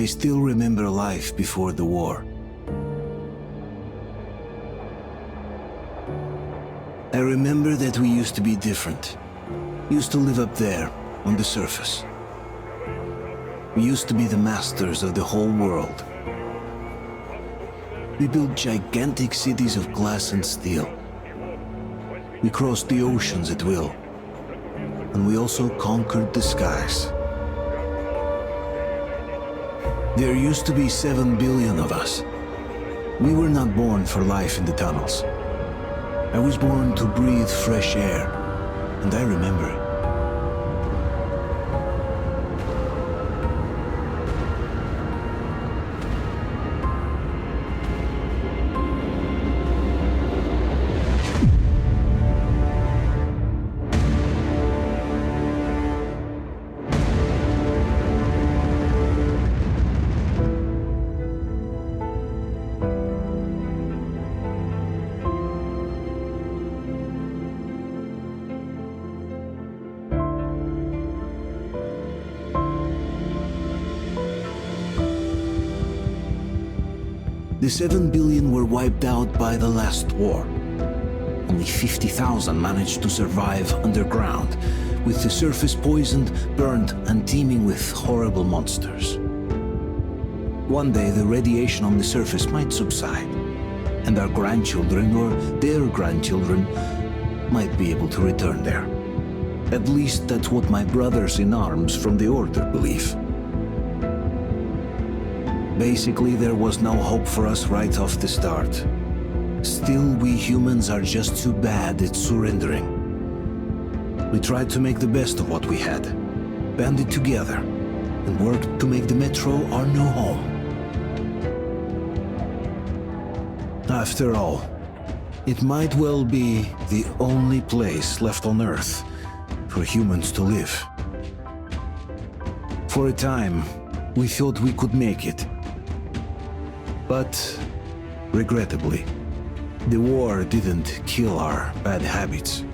I still remember life before the war. I remember that we used to be different. Used to live up there, on the surface. We used to be the masters of the whole world. We built gigantic cities of glass and steel. We crossed the oceans at will. And we also conquered the skies. There used to be 7 billion of us. We were not born for life in the tunnels. I was born to breathe fresh air, and I remember it. The 7 billion were wiped out by the last war. Only 50,000 managed to survive underground, with the surface poisoned, burned, and teeming with horrible monsters. One day the radiation on the surface might subside, and our grandchildren or their grandchildren might be able to return there. At least that's what my brothers in arms from the Order believe. Basically, there was no hope for us right off the start. Still, we humans are just too bad at surrendering. We tried to make the best of what we had, banded together, and worked to make the Metro our new home. After all, it might well be the only place left on Earth for humans to live. For a time, we thought we could make it. But, regrettably, the war didn't kill our bad habits.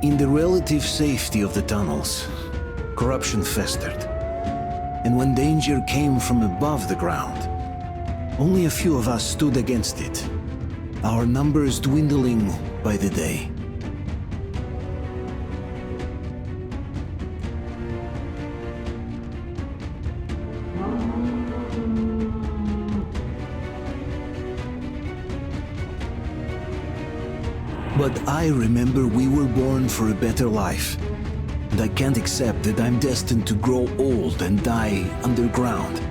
In the relative safety of the tunnels, corruption festered. And when danger came from above the ground, only a few of us stood against it, our numbers dwindling by the day. But I remember we were born for a better life, and I can't accept that I'm destined to grow old and die underground.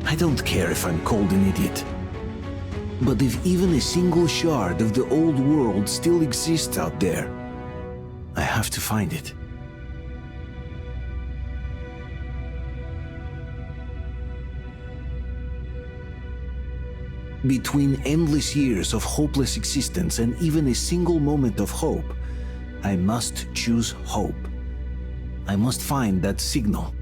I don't care if I'm called an idiot. But if even a single shard of the old world still exists out there, I have to find it. Between endless years of hopeless existence and even a single moment of hope, I must choose hope. I must find that signal.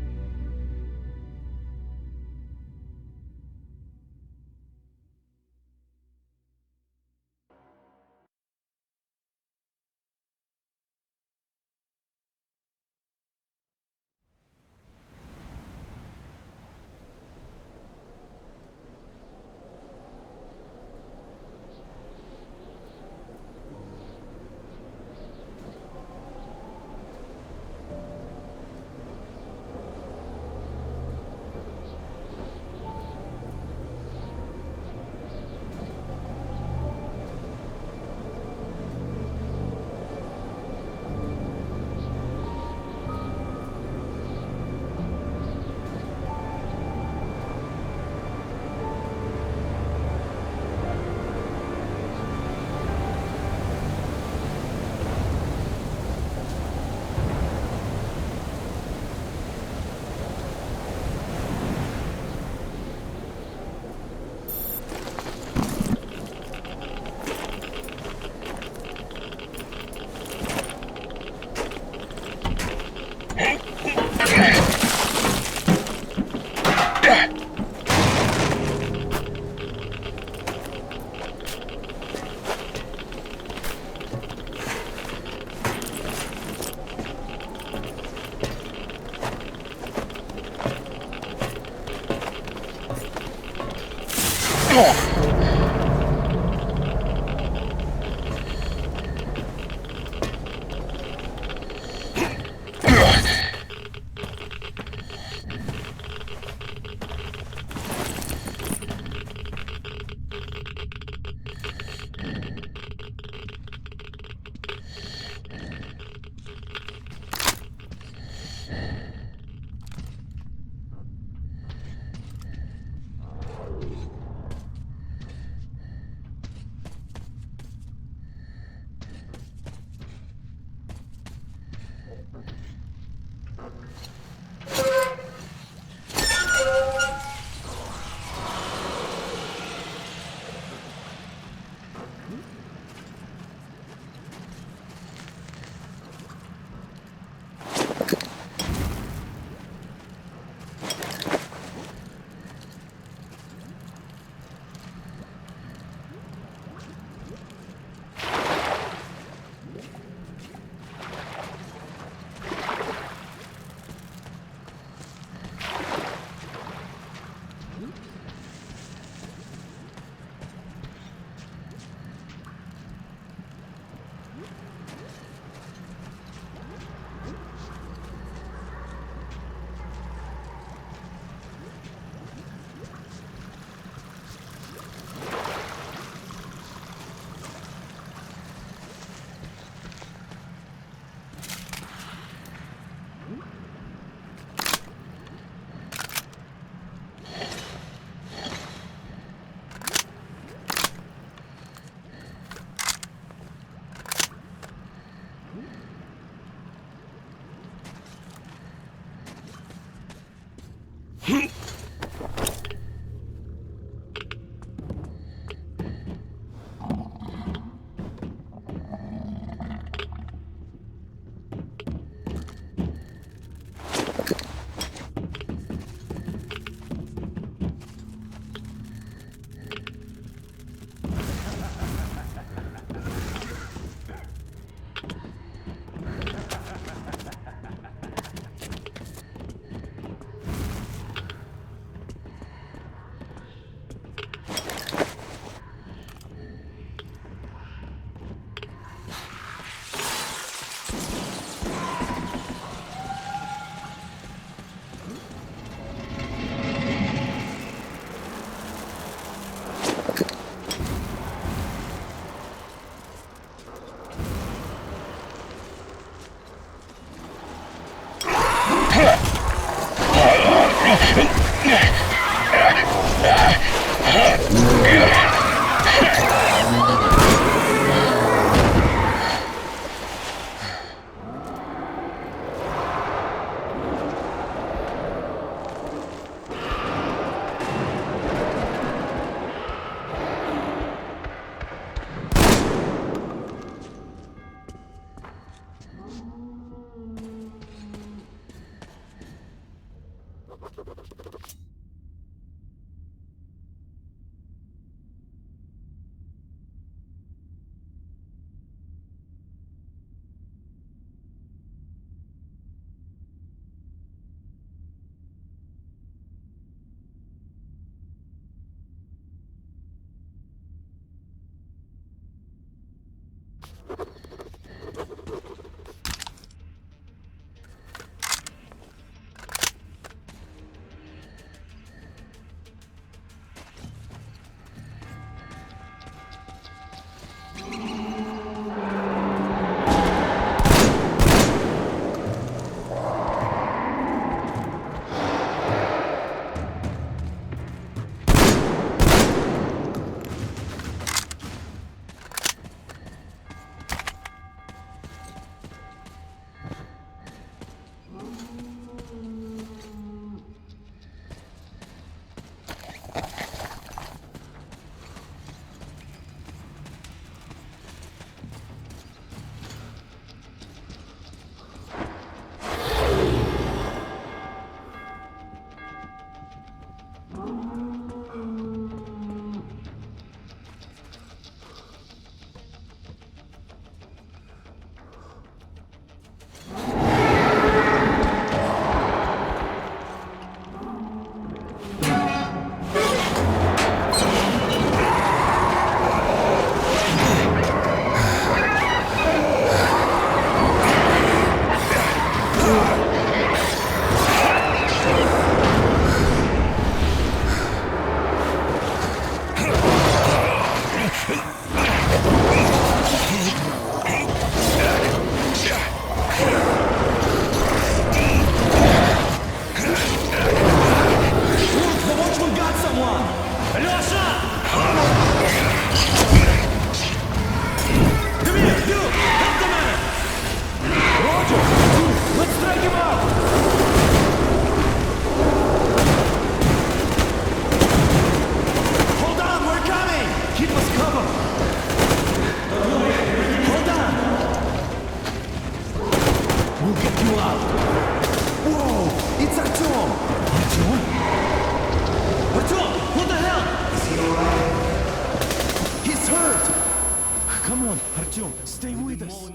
Come on, Artyom, stay with us.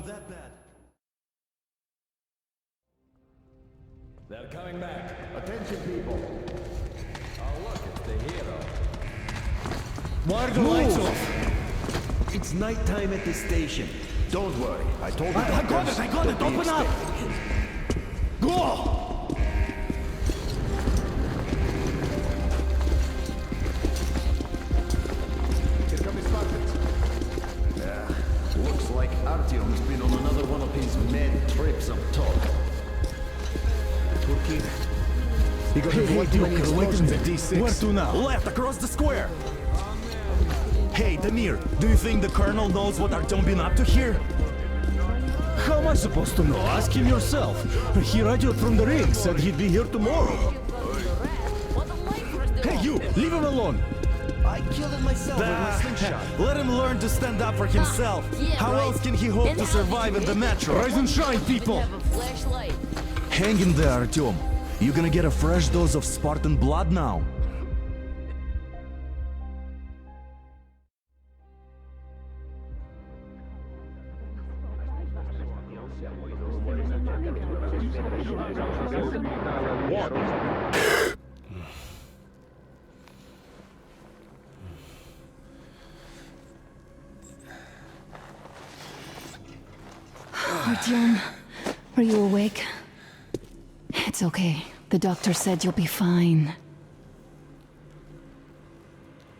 They're coming back. Attention, people. Oh, look, it's the hero. Why are the lights off? It's nighttime at the station. Don't worry, I told you. I got it, open up! Go! Here come his Spartans. Looks like Artyom's been on another one of his mad trips up top. Poor kid. He got Hey, Joker, wait a minute. Where to now? Left, across the square! Hey, Damir, do you think the Colonel knows what Artyom been up to here? How am I supposed to know? Ask him yourself. He radioed from the ring, said he'd be here tomorrow. Hey, you! Leave him alone! I killed him myself with my slingshot. Let him learn to stand up for himself. How else can he hope to survive in the metro? Rise and shine, people! Hang in there, Artyom. You're gonna get a fresh dose of Spartan blood now. Artyom, are you awake? It's okay. The doctor said you'll be fine.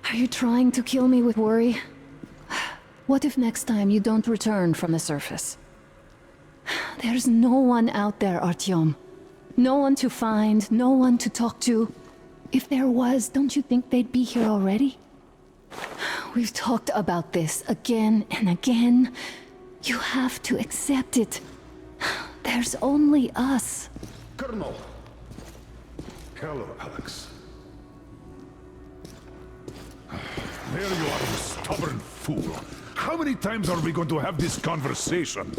Are you trying to kill me with worry? What if next time you don't return from the surface? There's no one out there, Artyom. No one to find, no one to talk to. If there was, don't you think they'd be here already? We've talked about this again and again. You have to accept it. There's only us. Colonel! Hello, Alex. There you are, you stubborn fool. How many times are we going to have this conversation?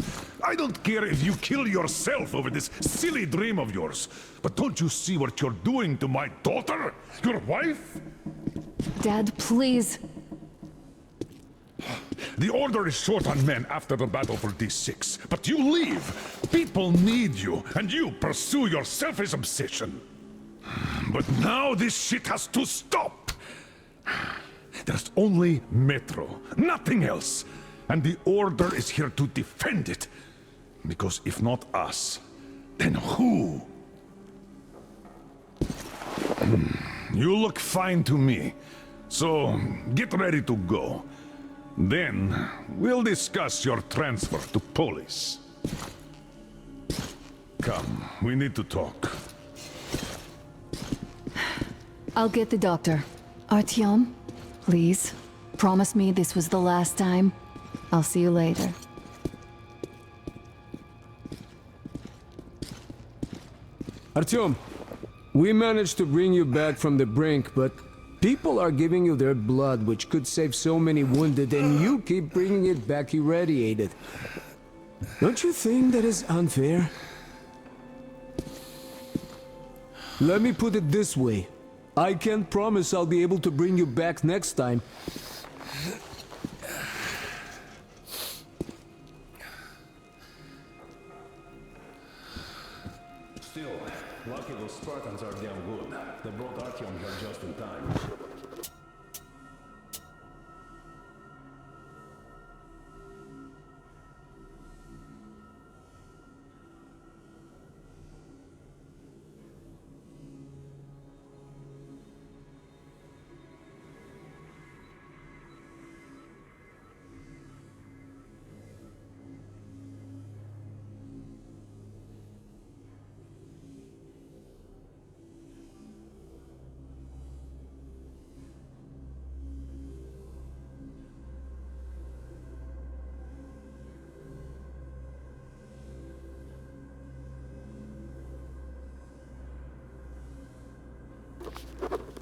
I don't care if you kill yourself over this silly dream of yours, but don't you see what you're doing to my daughter? Your wife? Dad, please. The Order is short on men after the battle for D6, but you leave. People need you, and you pursue your selfish obsession. But now this shit has to stop. There's only Metro, nothing else. And the Order is here to defend it. Because if not us, then who? You look fine to me. So, get ready to go. Then, we'll discuss your transfer to police. Come, we need to talk. I'll get the doctor. Artyom, please, promise me this was the last time. I'll see you later. Artyom, we managed to bring you back from the brink, but people are giving you their blood, which could save so many wounded, and you keep bringing it back irradiated. Don't you think that is unfair? Let me put it this way. I can't promise I'll be able to bring you back next time. Still, lucky those Spartans are damn good. They brought Artyom here just in time.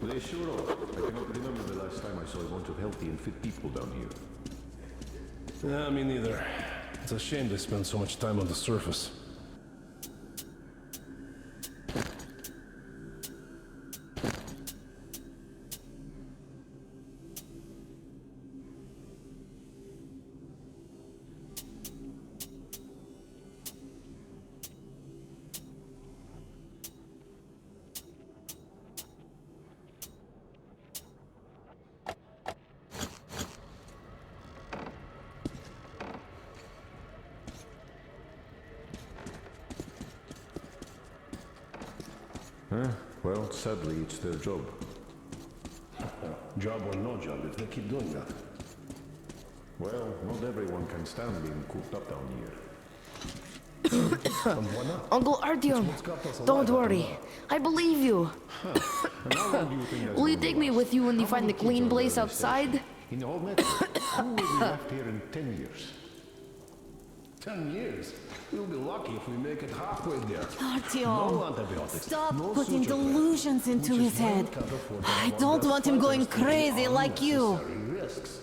They sure are. I cannot remember the last time I saw a bunch of healthy and fit people down here. Yeah, me neither. It's a shame they spend so much time on the surface. Well, sadly, it's their job. Job or no job, if they keep doing that. Well, not everyone can stand being cooped up down here. And why not? Uncle Artyom, don't worry. I believe you. And how long do you think that's Will you gonna take me last? with you when you How find the many kids clean are place there in this outside? station? In the whole metro? Who will be left here in 10 years? 10 years? We'll be lucky if we make it halfway there. No Artyom, antibiotics. stop no putting suture delusions into which is his head. one can't afford to I have don't their want him going fighters taking crazy like you. unnecessary risks.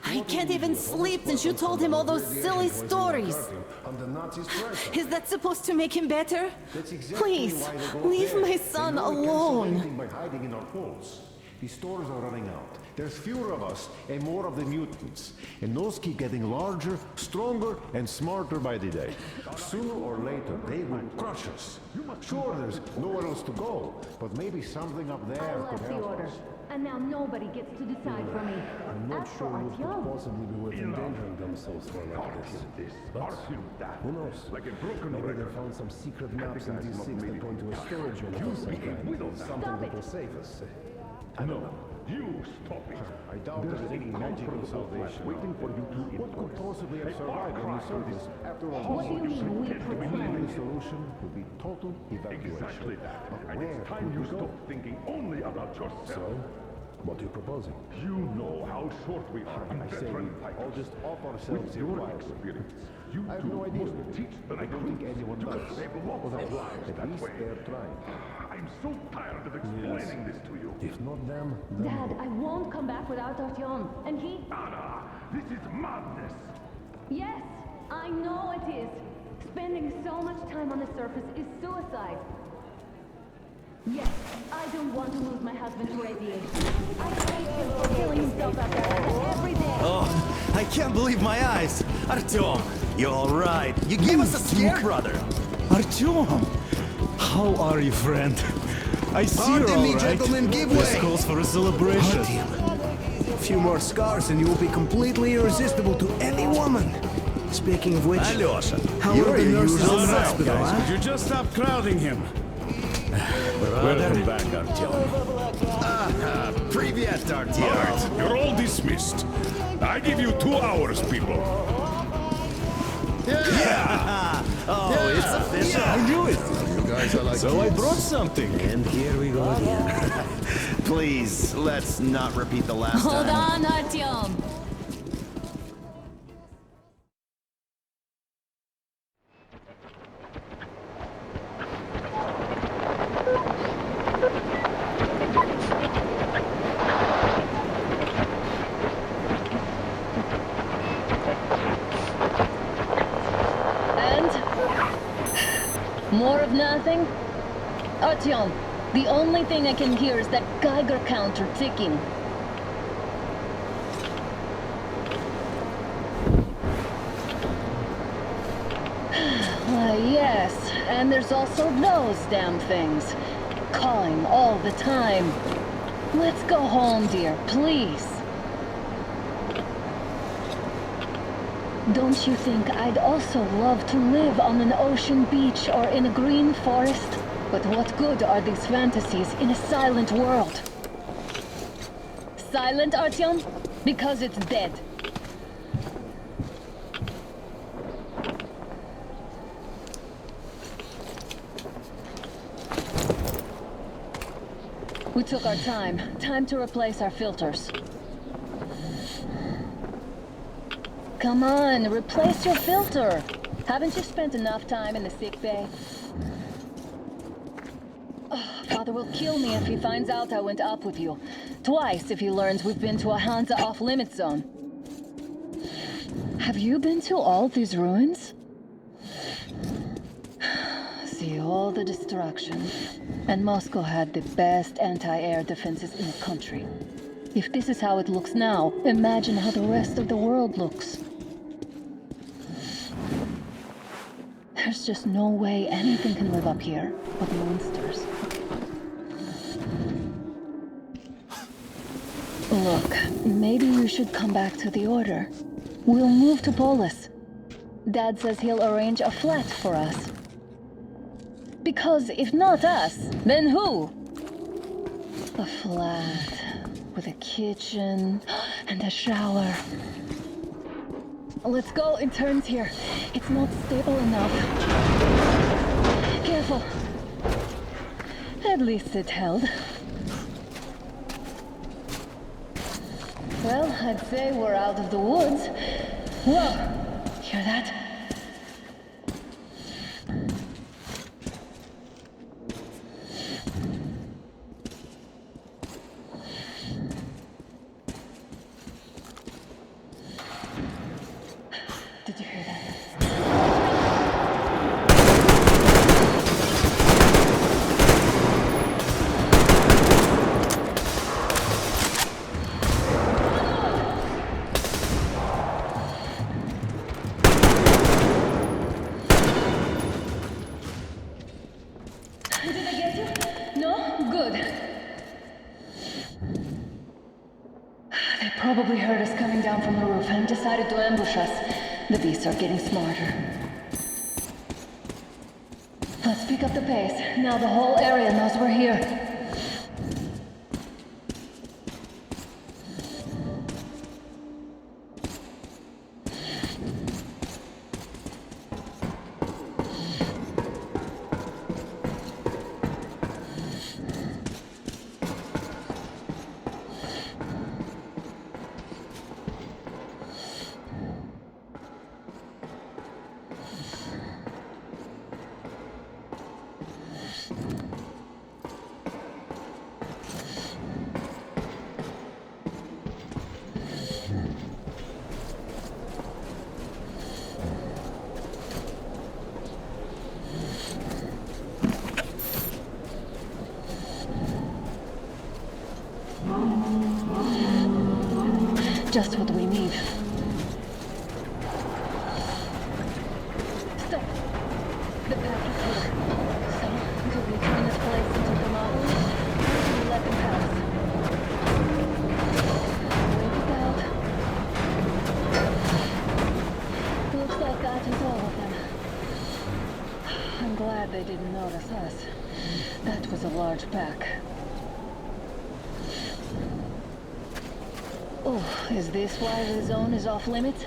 I can't even sleep since you told him all those silly stories. And the Nazis tried something. Is that supposed to make him better? That's exactly Please, why they go leave there. my They son know we can't sell alone. anything by hiding in our holes. These stores are running out. There's fewer of us and more of the mutants. And those keep getting larger, stronger, and smarter by the day. Sooner or later, they will crush us. Sure, there's nowhere else to go, but maybe something up there could help us. And now nobody gets to decide for me. I'm not sure what could possibly be worth endangering themselves for like this. But who knows? Maybe they found some secret maps in D6 that point to a storage unit of some kind. Something that will save us. I don't know. You stop it. I doubt there's any magical salvation. Waiting for you to. What could possibly have survived any service? After all, What do you mean, we pretend? the solution would be total evacuation. Exactly that. But And where it's time would you we go? stop thinking only about yourself. So, what are you proposing? You know how short we are on I say veteran we fighters. all just off ourselves With here your quietly. experience, you I have two no idea. must teach the I don't think anyone to does. save lots Well, of lives at that least way. they're trying. I'm so tired of explaining this to you. If not them, then Dad, I won't come back without Artyom. And he... Anna, this is madness. Yes, I know it is. Spending so much time on the surface is suicide. Yes, I don't want to lose my husband to radiation. I hate him for killing himself out there every day. Oh, I can't believe my eyes. Artyom, you're all right. You gave us a scare, brother. Artyom! How are you, friend? I see Pardon you're all me, right. gentlemen, give This way. calls for a celebration. A few more scars and you will be completely irresistible to any woman. Speaking of which, Alyosha, how you're are the your nurses in usual the self, hospital, guys. huh? Could you just stop crowding him? Welcome back, Artyom. Привет, All Artyom. right, you're all dismissed. I give you 2 hours, people. Oh, it's official. I knew it. you guys are like So I brought something. And here we go again. Please, let's not repeat the last Hold time. on, Artyom. And? More of nothing? Artyom, the only thing I can hear is that Geiger counter ticking. Why, yes, and there's also those damn things. Calling all the time. Let's go home, dear, please. Don't you think I'd also love to live on an ocean beach or in a green forest? But what good are these fantasies in a silent world? Silent, Artyom? Because it's dead. We took our time. Time to replace our filters. Come on, replace your filter. Haven't you spent enough time in the sick bay? Father will kill me if he finds out I went up with you. Twice if he learns we've been to a Hansa off-limit zone. Have you been to all these ruins? See all the destruction. And Moscow had the best anti-air defenses in the country. If this is how it looks now, imagine how the rest of the world looks. There's just no way anything can live up here but monsters. Look, maybe you should come back to the Order. We'll move to Polis. Dad says he'll arrange a flat for us. Because if not us, then who? A flat with a kitchen and a shower. Let's go in turns here. It's not stable enough. Careful. At least it held. Well, I'd say we're out of the woods. Whoa! Hear that? Did you hear that? Did I get you? No? Good. They probably heard us coming down from the roof and decided to ambush us. The beasts are getting smarter. Let's pick up the pace. Now the whole area knows we're here. Just what we need. Stop. The path is here. So, until we turn this place into the mountains, we let them pass. Wait it out. Looks like that is all of them. I'm glad they didn't notice us. That was a large pack. Oh, is this why the zone is off limits?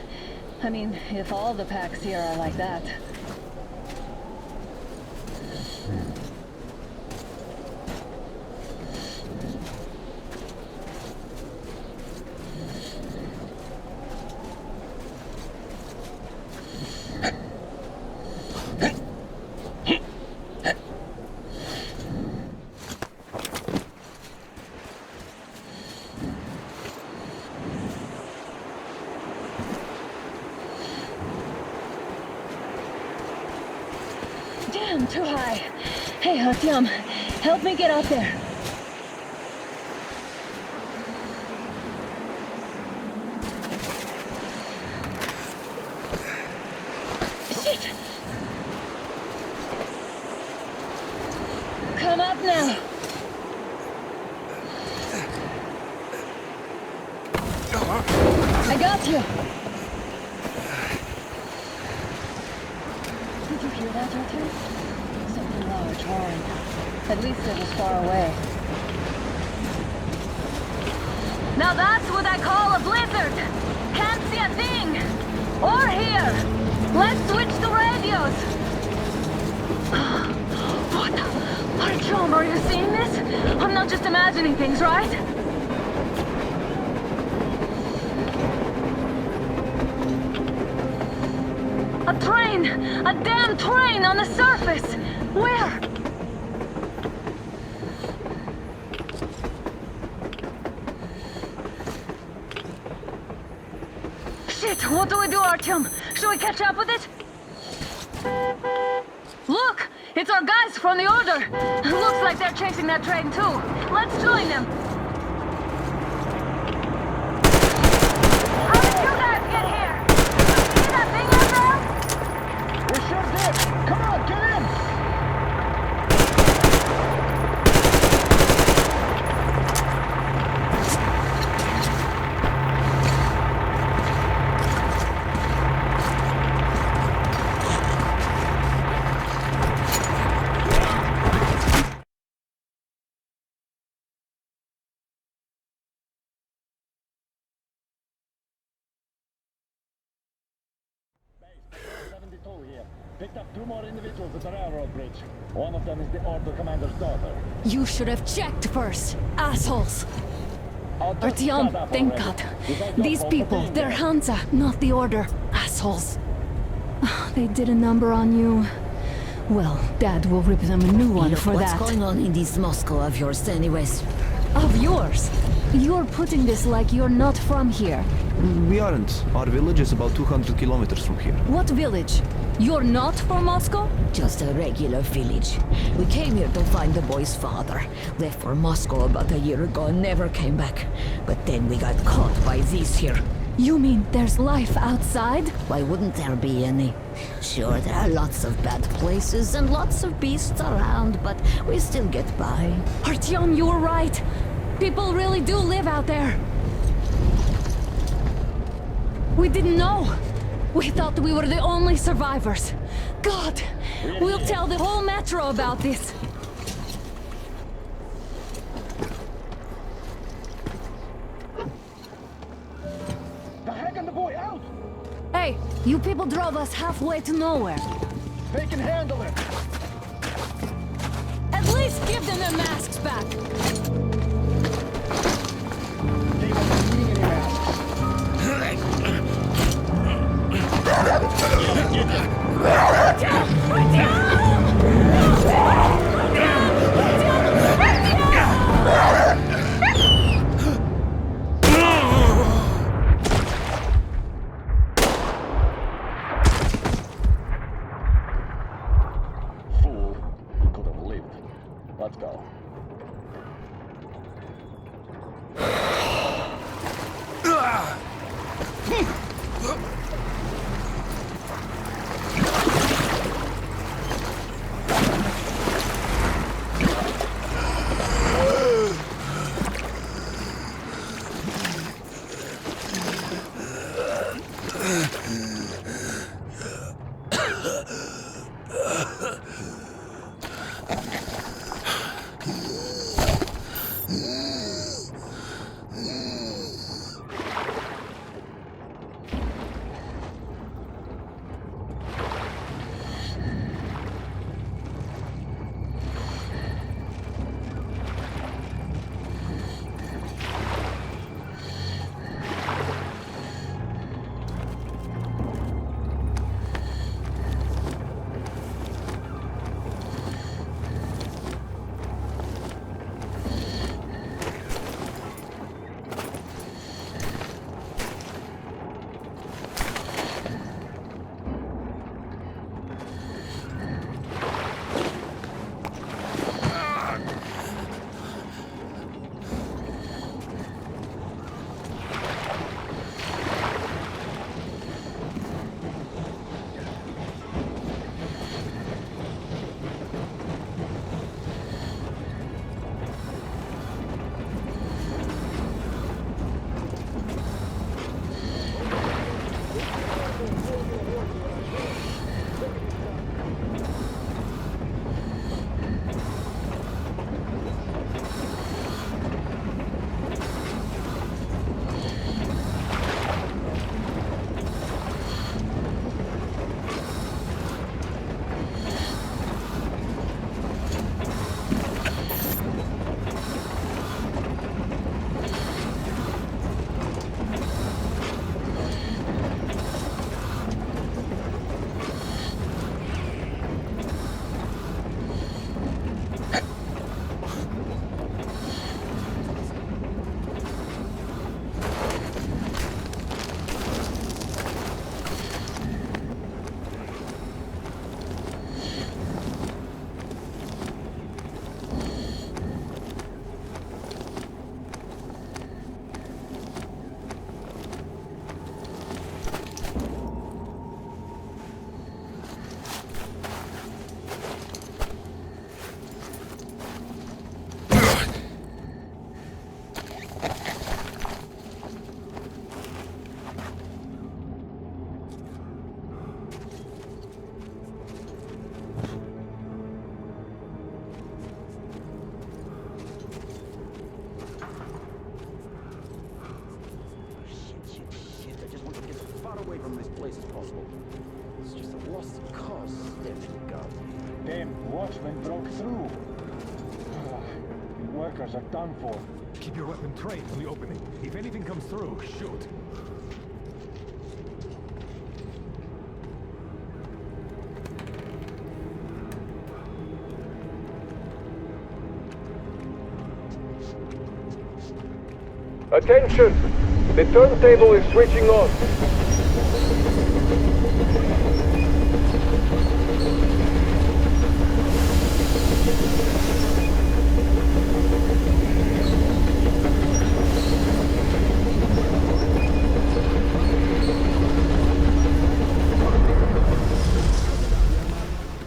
I mean, if all the packs here are like that. Damn, too high. Hey, Artyom, help me get out there. Shit! Come up now. I got you. Did you hear that, Artyom? Something large roaring. At least it was far away. Now that's what I call a blizzard! Can't see a thing! Or hear! Let's switch to radios! What? Artyom, are you seeing this? I'm not just imagining things, right? A train! A damn train on the surface! Where? Shit! What do we do, Artyom? Should we catch up with it? Look! It's our guys from the Order! Looks like they're chasing that train too. Let's join them! How did you guys get here? See that thing out there? We sure did! Come on, get in! Patrol here. Picked up 2 more individuals at the railroad bridge. One of them is the Order Commander's daughter. You should have checked first, assholes! Artyom, thank God. These people, they're Hansa, not the Order. Assholes. They did a number on you. Well, Dad will rip them a new one for that. What's going on in this Moscow of yours anyways? Of yours? You're putting this like you're not from here. We aren't. Our village is about 200 kilometers from here. What village? You're not from Moscow? Just a regular village. We came here to find the boy's father. Left for Moscow about a year ago and never came back. But then we got caught by these here. You mean there's life outside? Why wouldn't there be any? Sure, there are lots of bad places and lots of beasts around, but we still get by. Artyom, you were right. People really do live out there. We didn't know. We thought we were the only survivors. God, we'll tell the whole metro about this. The Hag and the boy out! Hey, you people drove us halfway to nowhere. They can handle it! At least give them their masks back. They won't be needing any masks. Fool, he could have lived. Let's go. place as possible. It's just a lost cause stench of God. Damn watchmen broke through. Workers are done for. Keep your weapon trained on the opening. If anything comes through, shoot. Attention! The turntable is switching on.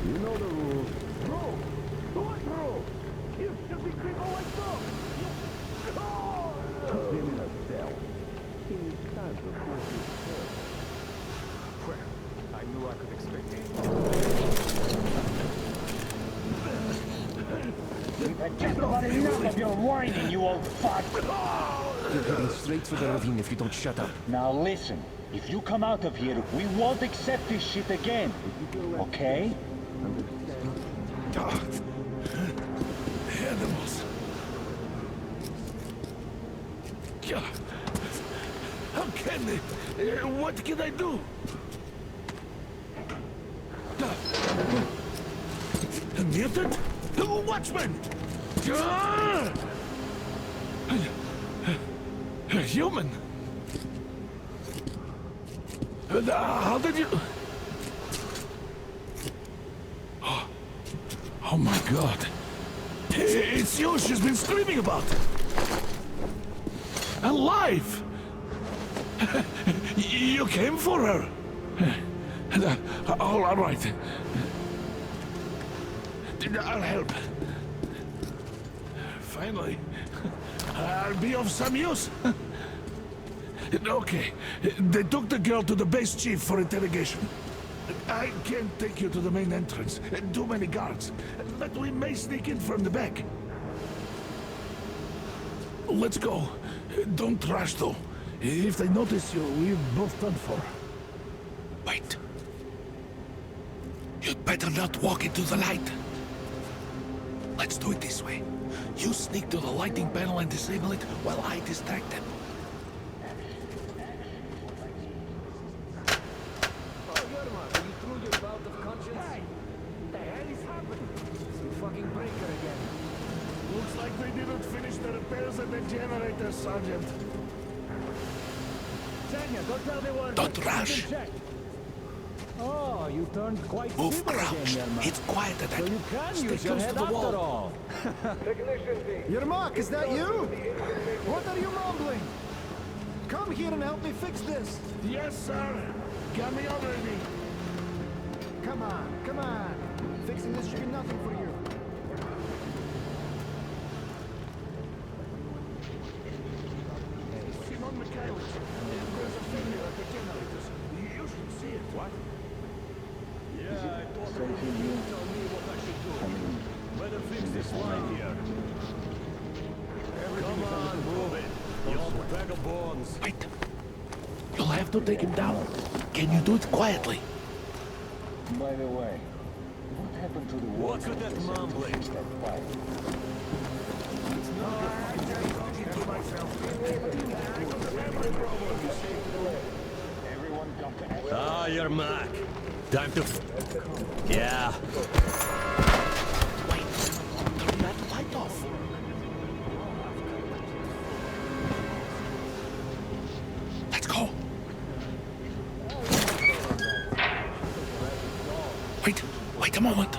You know the rules. Bro! What, bro? You should be crippled like so! Put him in a cell. He needs time to cool his head. Well, I knew I could expect it. We've had just about enough of your whining, you old fuck! You're heading straight for the ravine if you don't shut up. Now listen, if you come out of here, we won't accept this shit again. Okay? Animals. Yeah. How can they? What can I do? A mutant? Watchman! A human? How did you... Oh my God. It's you she's been screaming about. Alive! You came for her. All right. I'll help. Finally. I'll be of some use. Okay. They took the girl to the base chief for interrogation. I can't take you to the main entrance. Too many guards. But we may sneak in from the back. Let's go. Don't rush, though. If they notice you, we're both done for. Wait. You'd better not walk into the light. Let's do it this way. You sneak to the lighting panel and disable it while I distract them. Looks like they didn't finish the repairs at the generator, Sergeant. Tanya, go tell the workers. Don't rush. Oh, you turned quite Move civil around. again, Yermak. It's quiet at So you can Stay use your close head to the after wall. all. Yermak, is that you? What are you mumbling? Come here and help me fix this. Yes, sir. Got me already. Come on, come on. Fixing this should be nothing for you. Simon Mikhailovich, there's a failure at the generators. You should see it. What? Yeah, I thought you tell me what I should do. Better fix this line here. Come on, move it. You old bag of bones. Wait. You'll have to take him down. Can you do it quietly? By the way, what happened to the What's with that mumbling? that fight? Everyone jump to action. Ah, Yermak. Time to... Yeah. Wait. Turn that light off. Let's go. Wait a moment.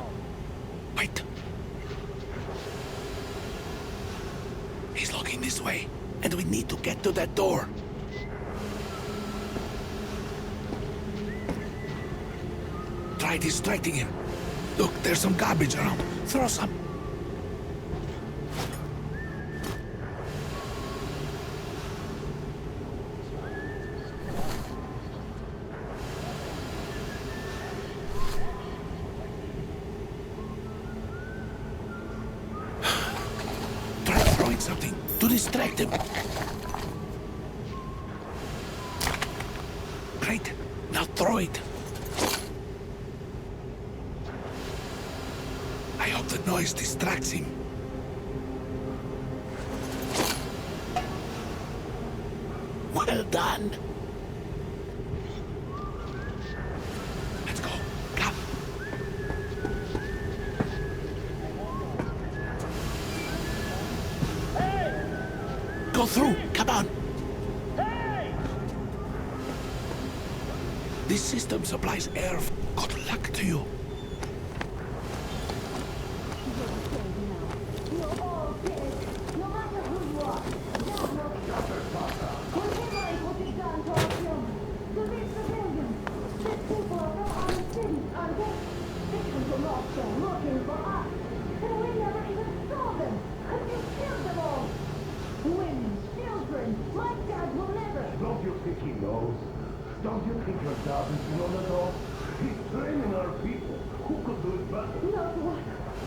Wait. He's looking this way, and we need to get to that door. Try distracting him. Look, there's some garbage around. Throw some. Try throwing something to distract him. Great. Now throw it. it. I hope the noise distracts him. Well done. Let's go. Come. Go through. Come on. This system supplies air. Good luck to you. Don't you think he knows? Don't you think your dad is known at all? He's training our people. Who could do it better? No,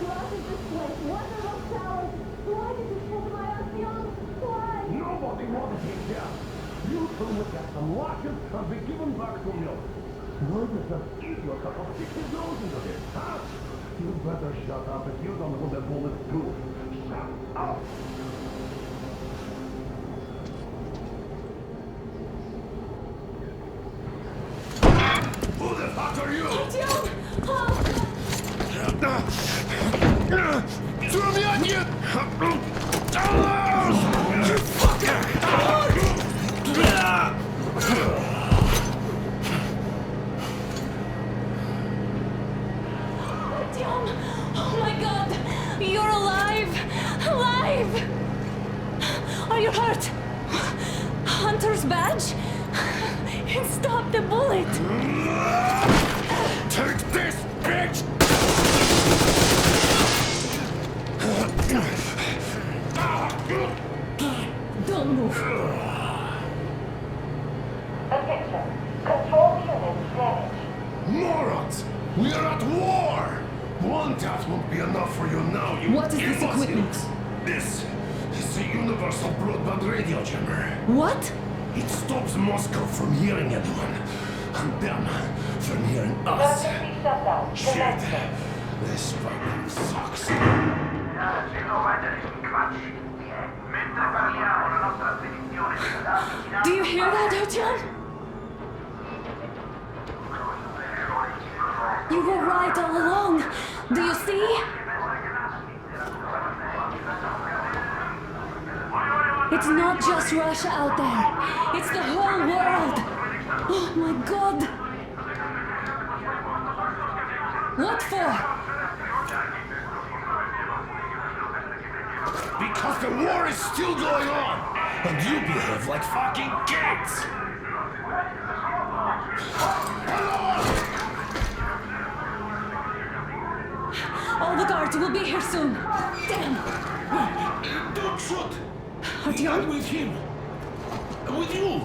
what is this place? What are those towers? Why did you take my Artyom? Why? Nobody wanted him there. You two would get some washing and be given back to milk. You're just an idiot that will stick his nose into this, huh? You better shut up if you don't want a bullet too. Shut up! Who the fuck are you? Artyom! Throw me on you! You fucker! Artyom! Oh my god! You're alive! Alive! Are you hurt? Hunter's badge? It stopped the bullet! Take this, bitch! Don't move. Attention. Control units damaged. Morons! We are at war! One task won't be enough for you now, you What is this imbecile. equipment? This is a universal broadband radio jammer. What? It stops Moscow from hearing anyone, and them from hearing us. Emergency shutdown. Shit. This fucking sucks. Do you hear that, Artyom? You were right all along. Do you see? It's not just Russia out there. It's the whole world. Oh my god. What for? Because the war is still going on, and you behave like fucking kids! All the guards will be here soon. Damn. Don't shoot! Artyom? I'm with him. With you.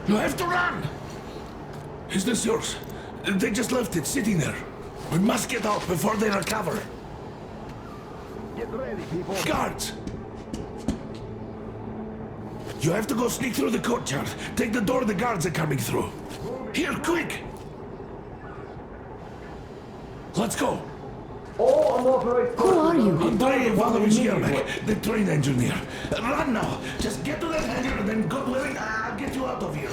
You have to run! Is this yours? They just left it sitting there. We must get out before they recover. Get ready, people. Guards! You have to go sneak through the courtyard. Take the door the guards are coming through. Here, quick! Let's go! Who are you? Andrei Ivanovich Yermak, the train engineer. Run now! Just get to that hangar and then God willing, I'll get you out of here.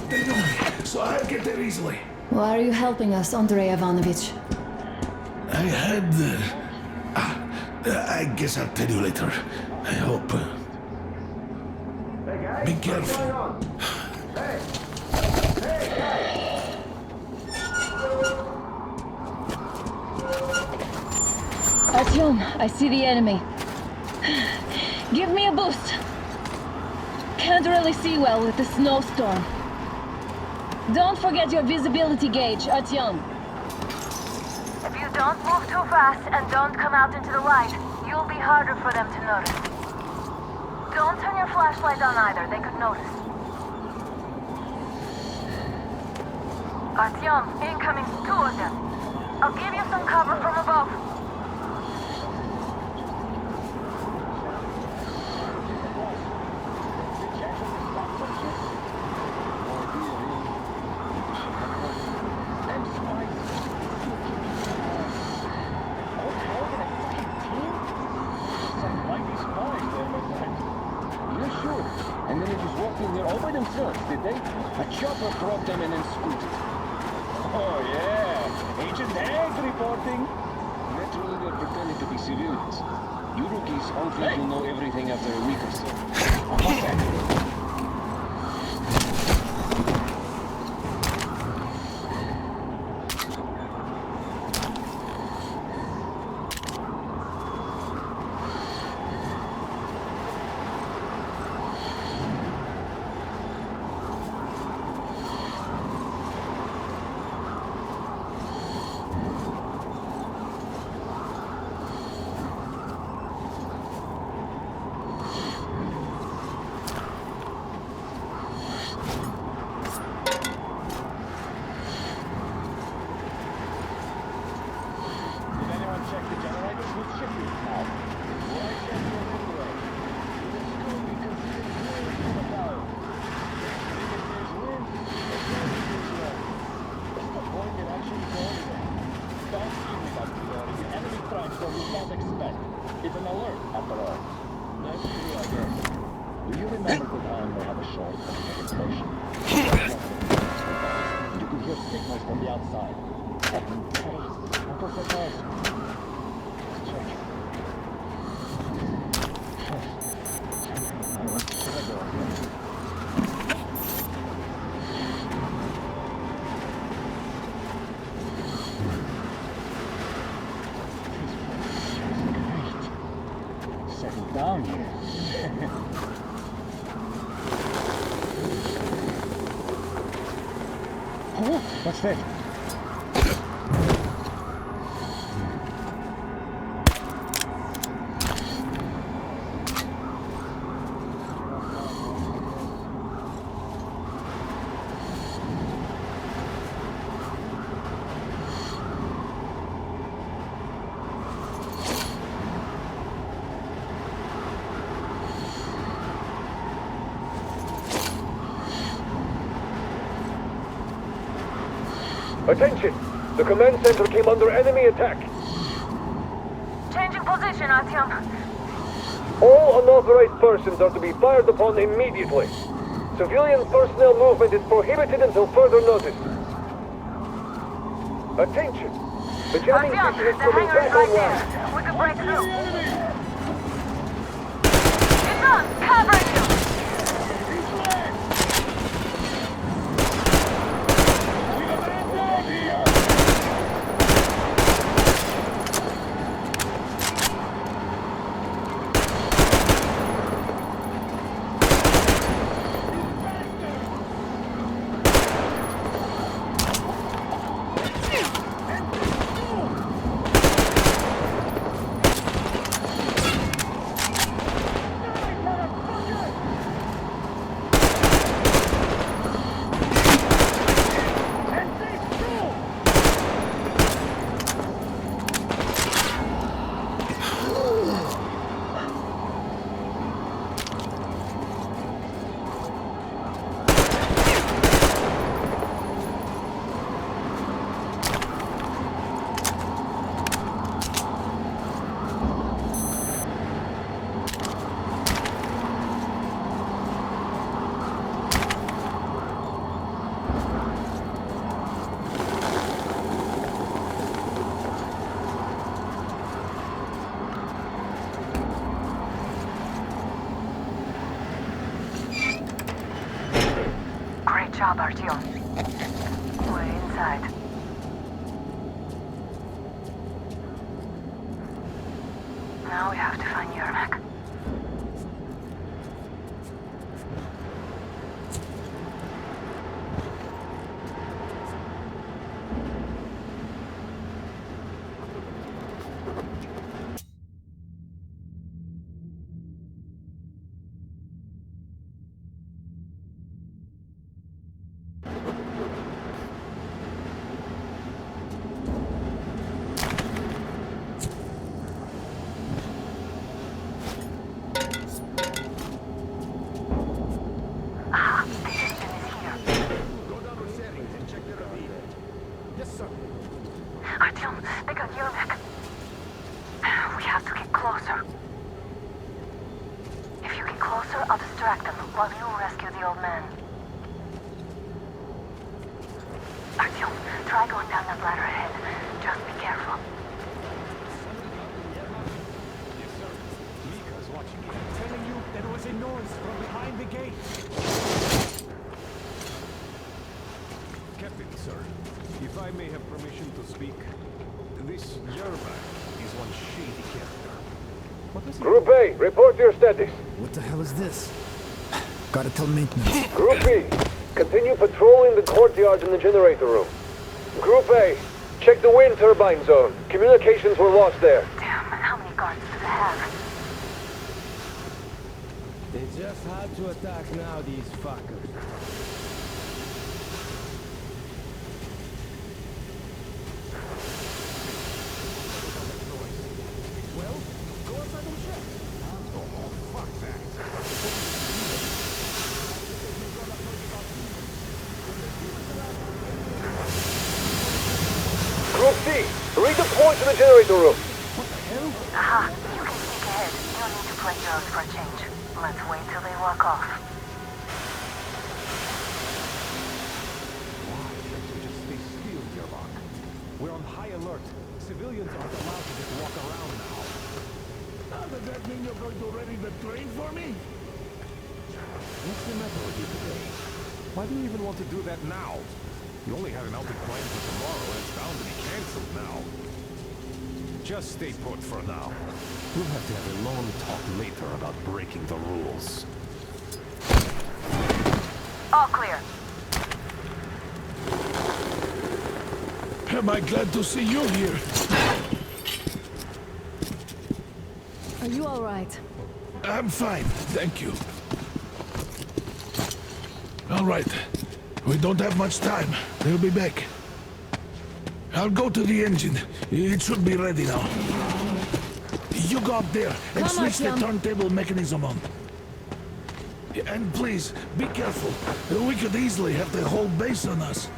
They know me, so I'll get there easily. Why are you helping us, Andrei Ivanovich? I had... I guess I'll tell you later. I hope. Hey guys, Be careful. Hey! Hey, guys! Artyom, I see the enemy. Give me a boost. Can't really see well with the snowstorm. Don't forget your visibility gauge, Artyom. If you don't move too fast and don't come out into the light, you'll be harder for them to notice. Don't turn your flashlight on either, they could notice. Artyom, incoming, 2 of them. I'll give you some cover from above. drop them and then scoot it. Oh yeah, Agent Egg reporting. Naturally, they're pretending to be civilians. You rookies all think you'll know everything after a week or so. I'll come back. It's an alert, after all. Nice to see you again. Do you remember the time they had a short communication? You could hear signals from the outside. Uncle Professor. Check. Settle down here. Oh, what's that? Attention! The command center came under enemy attack. Changing position, Artyom. All unauthorized persons are to be fired upon immediately. Civilian personnel movement is prohibited until further notice. Attention! The jamming Artyom, system is the coming hangar is back right online. there. We can break through. It's on! Covering you! Great job, Artyom. We're inside. Now we have to find Yermak. Artyom, they got Yermak. We have to get closer. If you get closer, I'll distract them while you rescue the old man. that ladder ahead. Just be careful. Mika's watching me. I'm telling you, there was a noise from behind the gate. Captain, sir, if I may have permission to speak, this Yermak is one shady character. What was he? Group A, report your status. What the hell is this? Gotta tell maintenance. Group B, continue patrolling the courtyard in the generator room. Group A, check the wind turbine zone. Communications were lost there. Damn, how many guards do they have? They just had to attack now, these fuckers. Well, go outside and check. Oh, fuck that. Group C, redeploy to the generator room. Aha, you can sneak ahead. You'll need to play yours for a change. Let's wait till they walk off. Why don't you just stay still, Yermak? We're on high alert. Civilians aren't allowed to just walk around now. Does that mean you're going to ready the train for me? What's the matter with you today? Why do you even want to do that now? You only had an outing planned for tomorrow, and it's bound to be cancelled now. Just stay put for now. We'll have to have a long talk later about breaking the rules. All clear. Am I glad to see you here? Are you all right? I'm fine, thank you. All right. We don't have much time. They'll be back. I'll go to the engine. It should be ready now. You go up there and switch the turntable mechanism on. And please, be careful. We could easily have the whole base on us.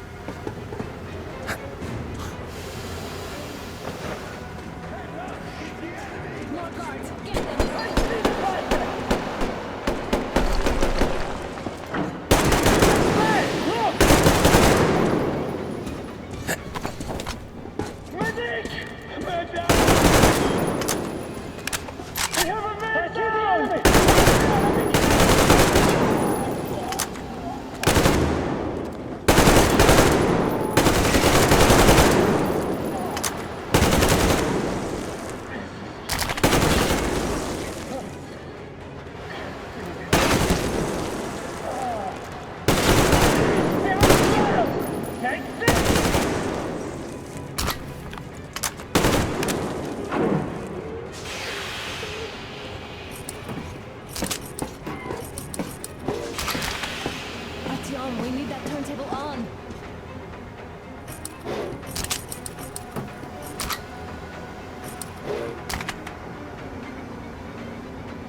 We need that turntable on.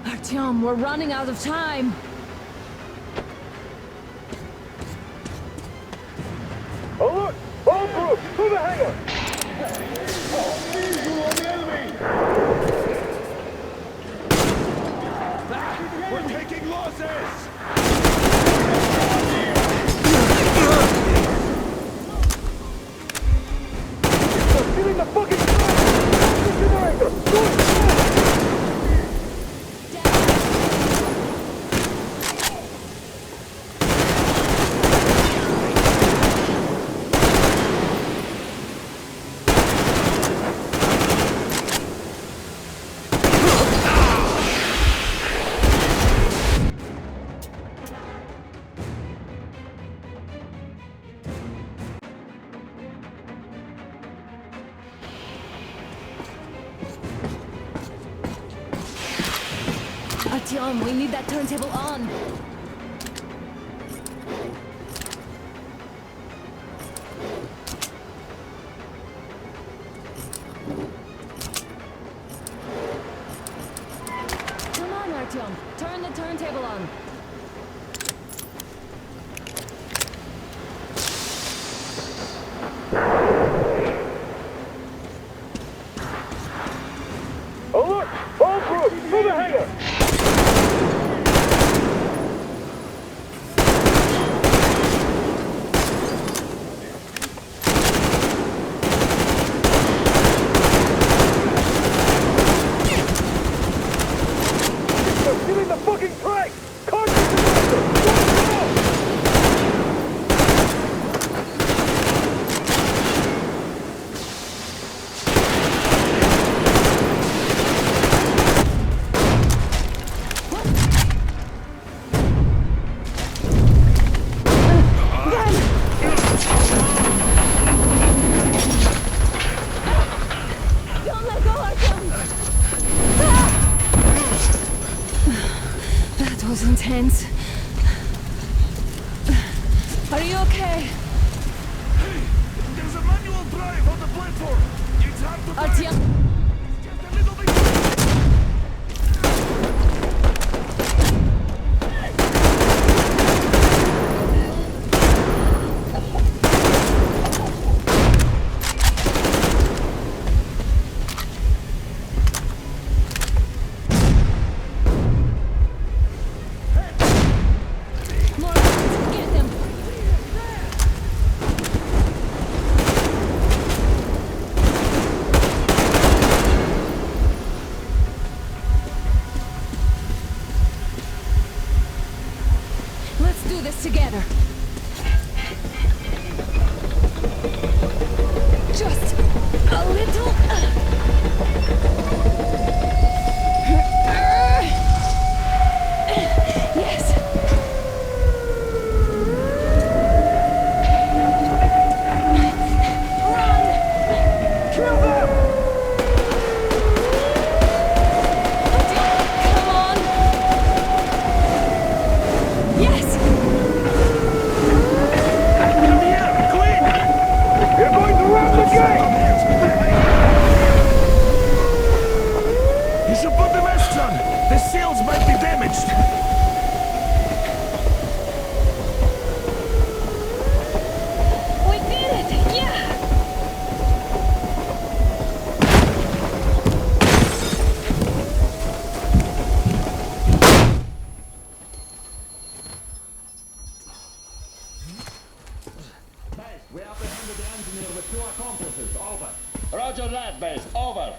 Artyom, we're running out of time. Alert! All groups, to the hangar! We're taking losses! Get in the fucking generator! Do it! Artyom, we need that turntable on. Come on, Artyom, turn the turntable on. Alert! All groups, to the hangar! hands. Are you okay? Hey, there's a manual drive on the platform. It's hard to drive. Artyom. Just a little bit. Together. Just a little. Yes. Run! Kill them! Come on! Yes! You're going to run the gate! You should put the masks on. The sails might be damaged. We did it! Yeah! We apprehended the engineer with 2 accomplices. Over. Roger that, base. Over.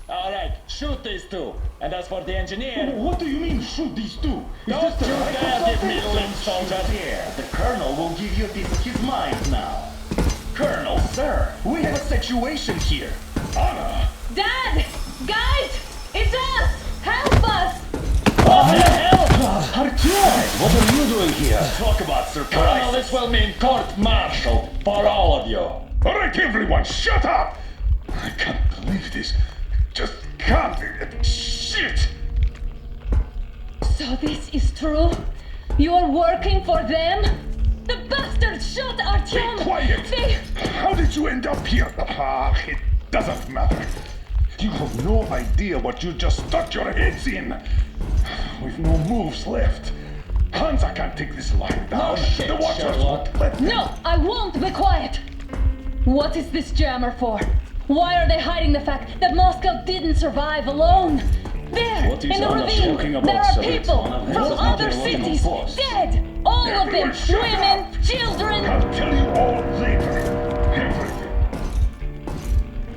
All right, shoot these 2. And as for the engineer... What do you mean, shoot these 2? Don't you dare give me limp, soldier. Here, the Colonel will give you a piece of his mind now. Colonel, sir, we have a situation here. Anna! Dad! Guys! It's us! Help us! Oh, hell! Artyom, what are you doing here? Talk about surprise. Colonel, this will mean court-martial for all of you. All right, everyone, shut up! I can't believe this. Just can't. Shit! So this is true? You're working for them? The bastards shot Artyom! Be quiet! How did you end up here? It doesn't matter. You have no idea what you just stuck your heads in. We've no moves left. Hansa can't take this line down. No shit, the Watchers Sherlock. won't let them. No, I won't be quiet! What is this jammer for? Why are they hiding the fact that Moscow didn't survive alone? There, What is in the Anna talking ravine, about, there are sir? people Anna, from this is not other a logical cities, force. dead! All of them, Everyone shut women, up. children! I'll tell you all later. Everything.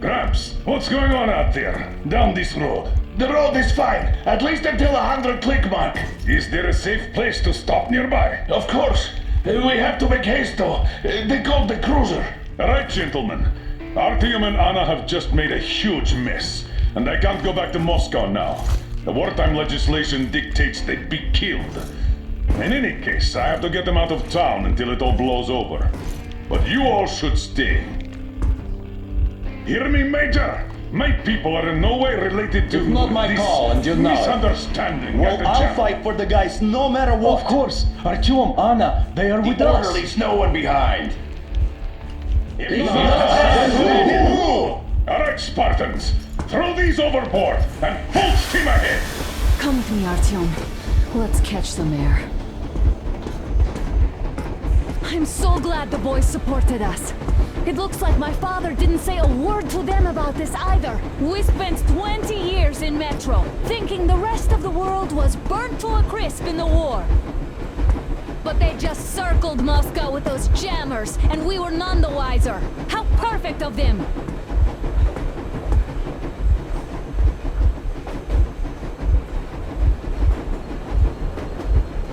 Gramps, what's going on out there? Down this road. The road is fine, at least until 100 click mark. Is there a safe place to stop nearby? Of course. We have to make haste though. They called the cruiser. All right, gentlemen. Artyom and Anna have just made a huge mess, and I can't go back to Moscow now. The wartime legislation dictates they be killed. In any case, I have to get them out of town until it all blows over. But you all should stay. Hear me, Major? My people are in no way related to It's not my this call, and you know it. misunderstanding. Well, at the I'll jam. fight for the guys no matter what. Of course, Artyom, Anna, they are with The us. orderlies, no one behind. All right, Spartans. Throw these overboard and full steam ahead. Come with me, Artyom. Let's catch some air. I'm so glad the boys supported us. It looks like my father didn't say a word to them about this either. We spent 20 years in Metro, thinking the rest of the world was burnt to a crisp in the war. But they just circled Moscow with those jammers, and we were none the wiser. How perfect of them!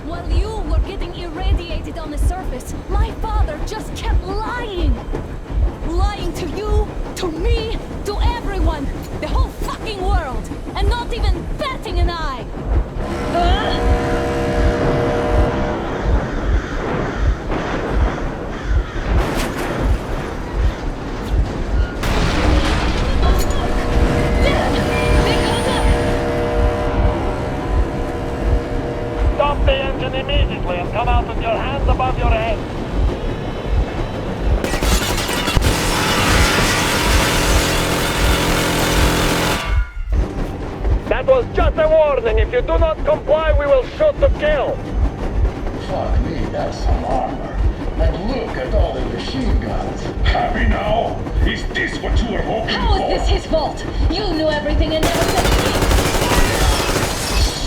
While you were getting irradiated on the surface, my father just kept lying! Lying to you, to me, to everyone! The whole fucking world! And not even batting an eye! Stop the was just a warning. If you do not comply, we will shoot to kill. Fuck me, that's some armor. And look at all the machine guns. Happy now? Is this what you were hoping How for? is this his fault? You knew everything and never said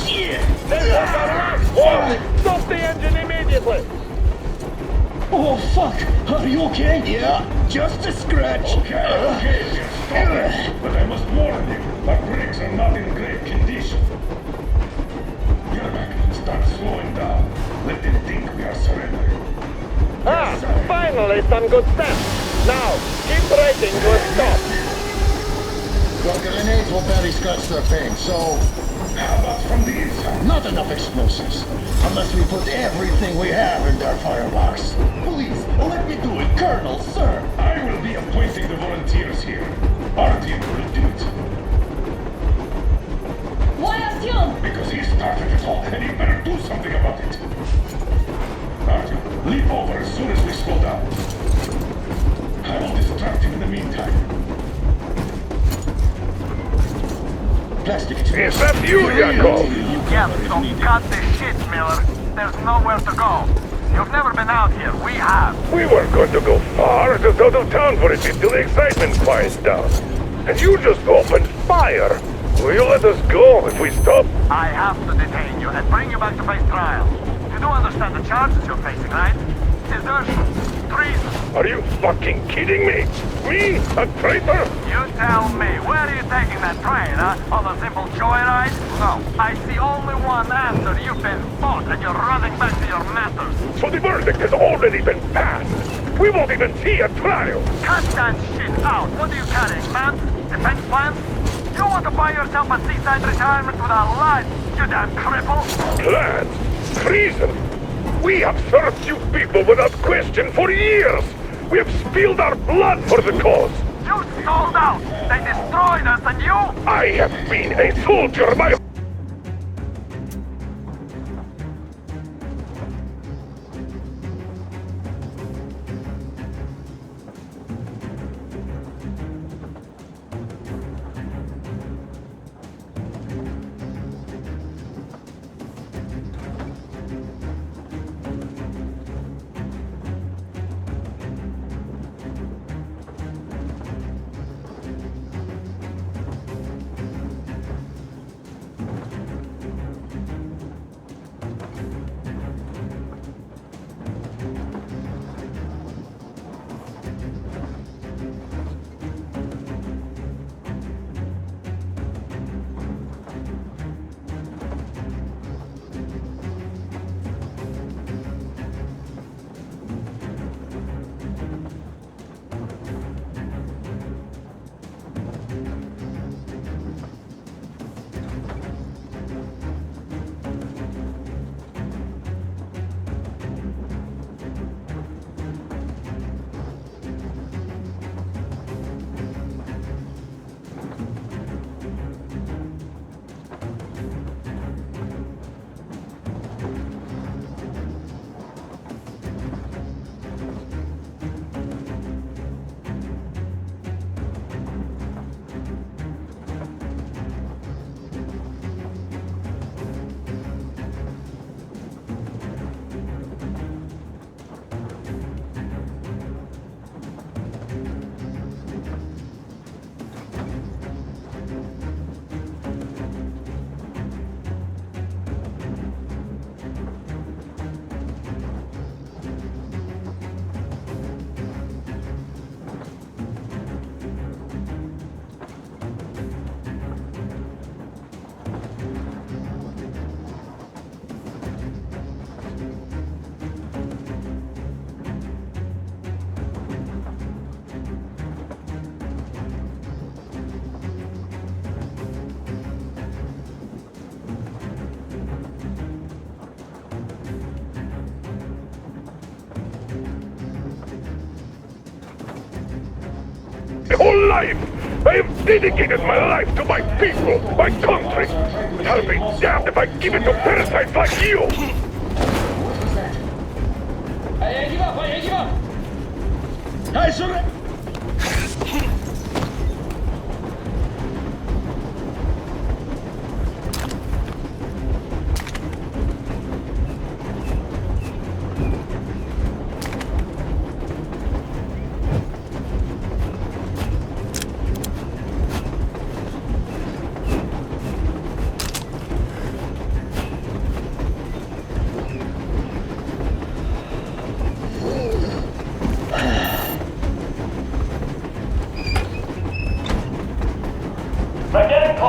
Shit! This is our last warning! Stop the engine immediately! Oh fuck! Are you okay? Yeah, just a scratch. Okay, stop it. But I must warn you, our brakes are not in great condition. Yermak, start slowing down. Let them think we are surrendering. Ah, finally some good steps. Now, keep braking to a stop. Your grenades will barely scratch their paint, so... How about from the inside? Not enough explosives. Unless we put everything we have in their firebox. Please, let me do it, Colonel, sir. I will be appointing the volunteers here. Artyom will do it. Why Artyom? Because he started it all, and he better do something about it. Artyom, leap over as soon as we slow down. I will distract him in the meantime. Plastic Is that you, Yakov? Yes, so cut the shit, Miller. There's nowhere to go. You've never been out here. We have. We weren't going to go far, just out of town for a bit till the excitement quiets down. And you just opened fire. Will you let us go if we stop? I have to detain you and bring you back to face trial. You do understand the charges you're facing, right? Desertion, treason. Are you fucking kidding me? Me? A traitor? You tell me, where are you taking that train, huh? On a simple joyride? No, I see only one answer. You've been fought and you're running back to your masters. So the verdict has already been passed. We won't even see a trial. Cut that shit out. What are you carrying, plans? Defense plans? You want to buy yourself a seaside retirement without life, you damn cripple? Plans? Treason? We have served you people without question for years. We have spilled our blood for the cause. You sold out. They destroyed us, and you? I have been a soldier my... My whole life! I have dedicated my life to my people, my country. I'll be damned if I give it to parasites like you! I give up! I give up! I surrender!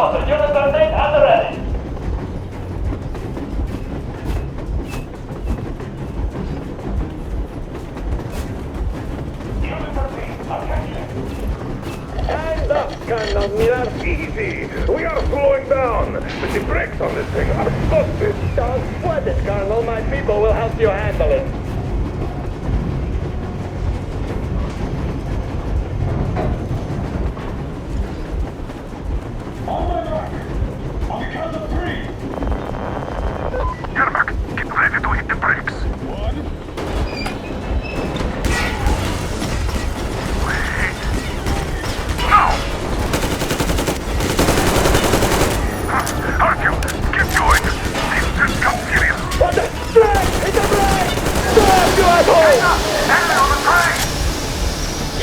reported. Unit 13 at the ready. Stand up, Colonel Miller. Easy. We are slowing down. But the brakes on this thing are busted. Don't sweat it, Colonel. My people will help you handle it. On my mark. On the count of 3. Yermak, get ready to hit the brakes. 1. Artyom, keep going! This just got serious! What the? Brake! Hit the brake! Stop, you asshole! Enemy on the train!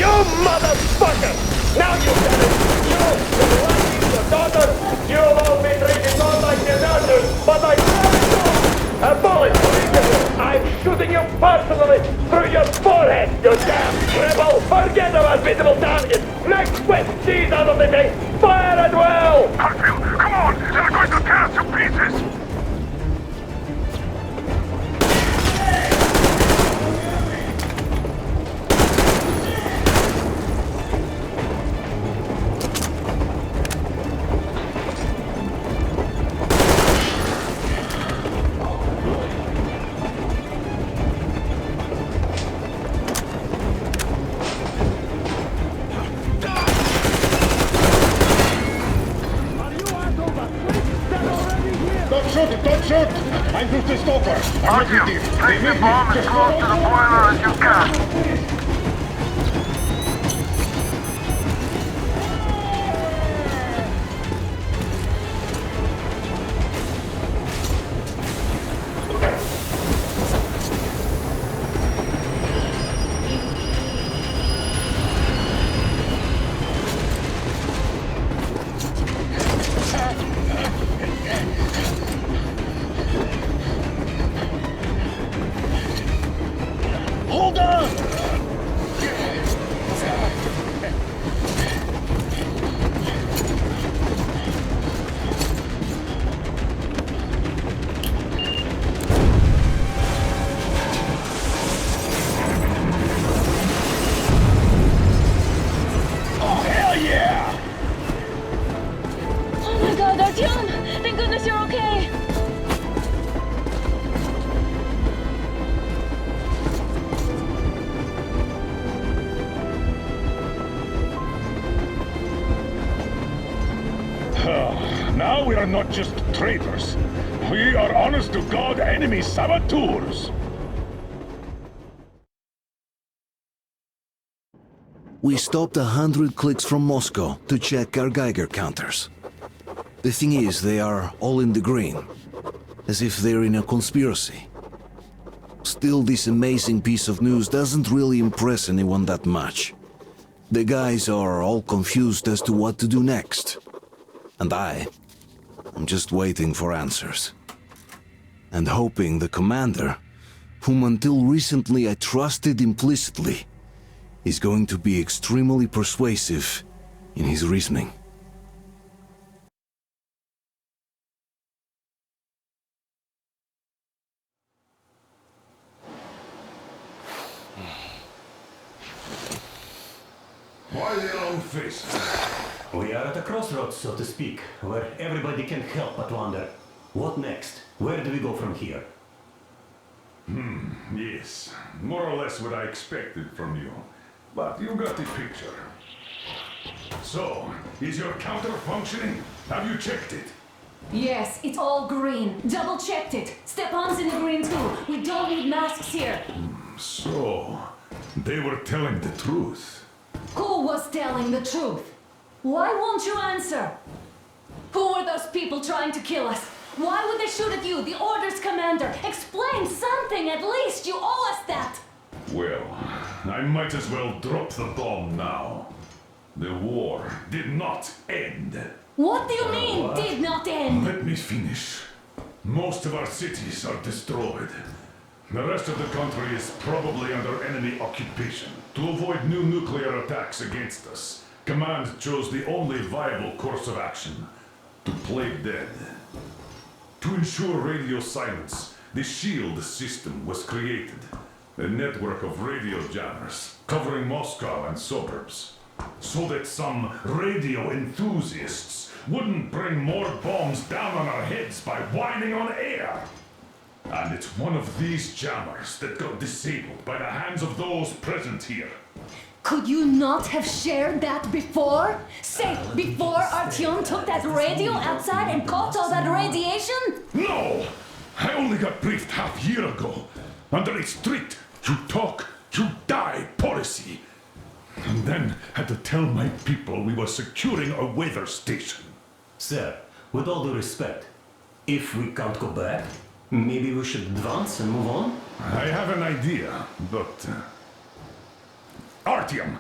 You motherfucker! Now you got it! You, the wife, your daughter, you'll all be treated not like deserters, but like traitors! A bullet reaches you! I'm shooting you personally through your forehead, you damn rebel! Forget about visible targets! Make Swiss cheese out of the thing! Fire at will! Hartfield, come on! They're going to tear us to pieces! Don't shoot! I'm just a stalker. I'm Artyom, place the bomb as close to the boiler as you can. Hold on! Oh, hell yeah! Oh my god, Artyom! Thank goodness you're okay! Now we are not just traitors. We are honest-to-God enemy saboteurs. We stopped 100 clicks from Moscow to check our Geiger counters. The thing is, they are all in the green, as if they're in a conspiracy. Still, this amazing piece of news doesn't really impress anyone that much. The guys are all confused as to what to do next. And I'm just waiting for answers. And hoping the commander, whom until recently I trusted implicitly, is going to be extremely persuasive in his reasoning. Why the long face? We are at a crossroads, so to speak, where everybody can help but wonder, what next? Where do we go from here? Yes, more or less what I expected from you. But you got the picture. So, is your counter functioning? Have you checked it? Yes, it's all green. Double checked it. Stepan's in the green too. We don't need masks here. So, they were telling the truth. Who was telling the truth? Why won't you answer? Who were those people trying to kill us? Why would they shoot at you, the Order's commander? Explain something, at least! You owe us that! Well, I might as well drop the bomb now. The war did not end. What do you mean, did not end? Let me finish. Most of our cities are destroyed. The rest of the country is probably under enemy occupation. To avoid new nuclear attacks against us, Command chose the only viable course of action. to play dead. To ensure radio silence, the SHIELD system was created. A network of radio jammers covering Moscow and suburbs. So that some radio enthusiasts wouldn't bring more bombs down on our heads by whining on air. And it's one of these jammers that got disabled by the hands of those present here. Could you not have shared that before? Say, before Artyom took that radio outside and caught all that radiation? No! I only got briefed half year ago. Under a strict, you talk, you die policy. And then had to tell my people we were securing a weather station. Sir, with all due respect, if we can't go back, maybe we should advance and move on? I have an idea, but... Artyom,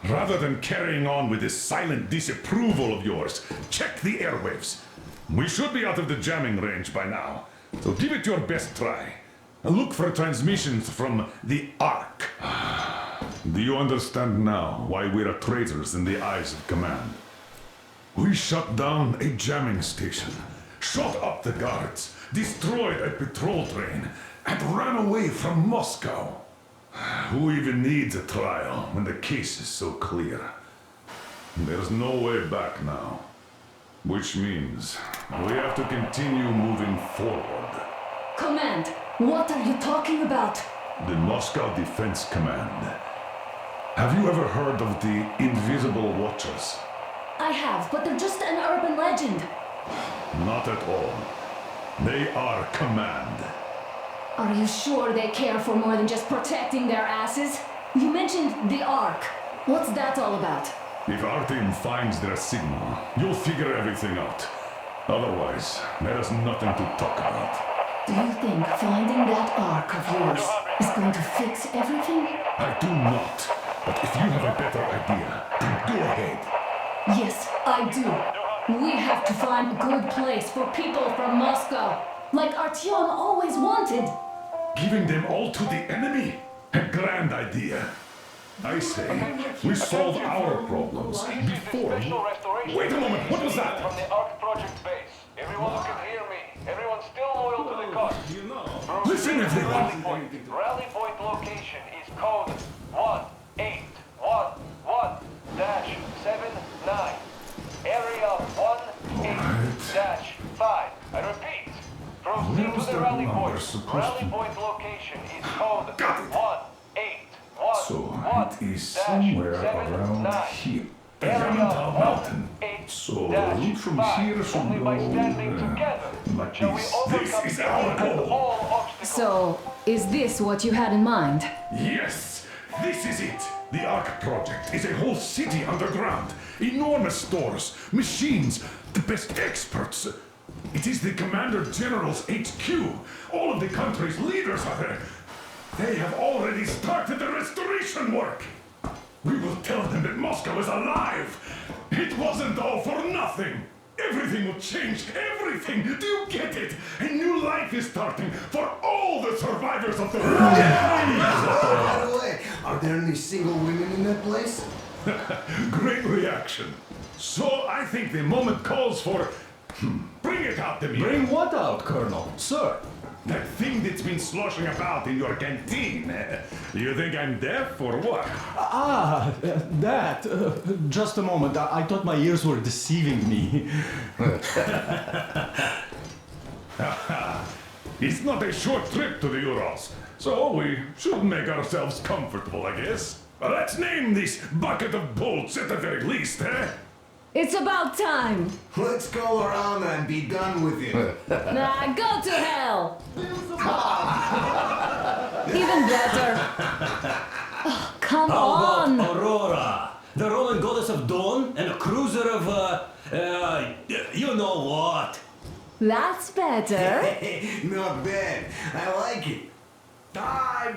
rather than carrying on with this silent disapproval of yours, check the airwaves. We should be out of the jamming range by now, so give it your best try. Look for transmissions from the Ark. Do you understand now why we're traitors in the eyes of command? We shut down a jamming station, shot up the guards, destroyed a patrol train, and ran away from Moscow. Who even needs a trial when the case is so clear? There's no way back now. Which means we have to continue moving forward. Command, what are you talking about? The Moscow Defense Command. Have you ever heard of the Invisible Watchers? I have, but they're just an urban legend. Not at all. They are command. Are you sure they care for more than just protecting their asses? You mentioned the Ark. What's that all about? If Artyom finds their signal, you'll figure everything out. Otherwise, there is nothing to talk about. Do you think finding that Ark of yours is going to fix everything? I do not. But if you have a better idea, then go ahead. Yes, I do. We have to find a good place for people from Moscow, like Artyom always wanted. Giving them all to the enemy? A grand idea. I say, we solve our problems before... Wait a moment, what was that? From the Ark Project base. Everyone who can hear me. Everyone's still loyal to the cause. Listen, everyone. Rally point location is code 1811-79. Area 18-5. I repeat. Proceed to the rally point. Rally point location is code 1811-79. So it is somewhere around here. The Yamantau Mountain. So the route from here should go like this. This is our goal. So, is this what you had in mind? Yes, this is it. The Ark Project is a whole city underground. Enormous stores, machines, the best experts. It is the Commander General's HQ. All of the country's leaders are there. They have already started the restoration work. We will tell them that Moscow is alive. It wasn't all for nothing. Everything will change. Everything. Do you get it? A new life is starting for all the survivors of the war. By the way, are there any single women in that place? Great reaction. So I think the moment calls for... Bring it out, Demir. Bring what out, Colonel? Sir? That thing that's been sloshing about in your canteen. You think I'm deaf or what? That. Just a moment. I thought my ears were deceiving me. It's not a short trip to the Urals, so we should make ourselves comfortable, I guess. Let's name this bucket of bolts at the very least, eh? It's about time. Let's go around and be done with it. Nah, go to hell. Even better. Oh, come How on. about Aurora, the Roman goddess of dawn, and a cruiser of, you know what? That's better. Not bad. I like it.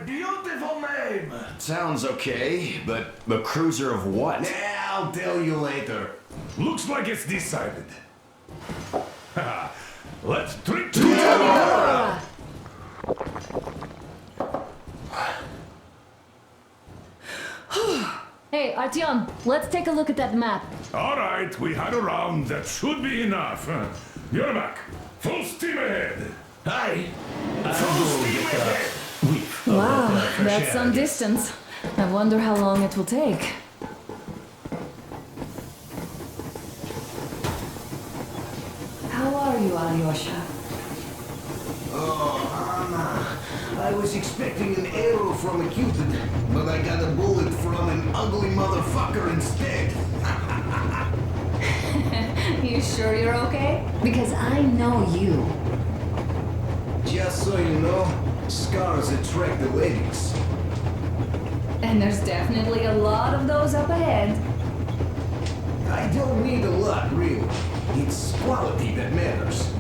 Beautiful name. Sounds okay, but the cruiser of what? Yeah, I'll tell you later. Looks like it's decided. Let's drink to Aurora. Hey, Artyom, let's take a look at that map. All right, we had a round. That should be enough. You're back. Full steam ahead. Hi. Full steam ahead. Wow, that's some distance. I wonder how long it will take. How are you, Alyosha? Oh, Anna, I was expecting an arrow from a Cupid, but I got a bullet from an ugly motherfucker instead. You sure you're okay? Because I know you. Just so you know, scars attract the ladies. And there's definitely a lot of those up ahead. I don't need a lot, really. It's quality that matters.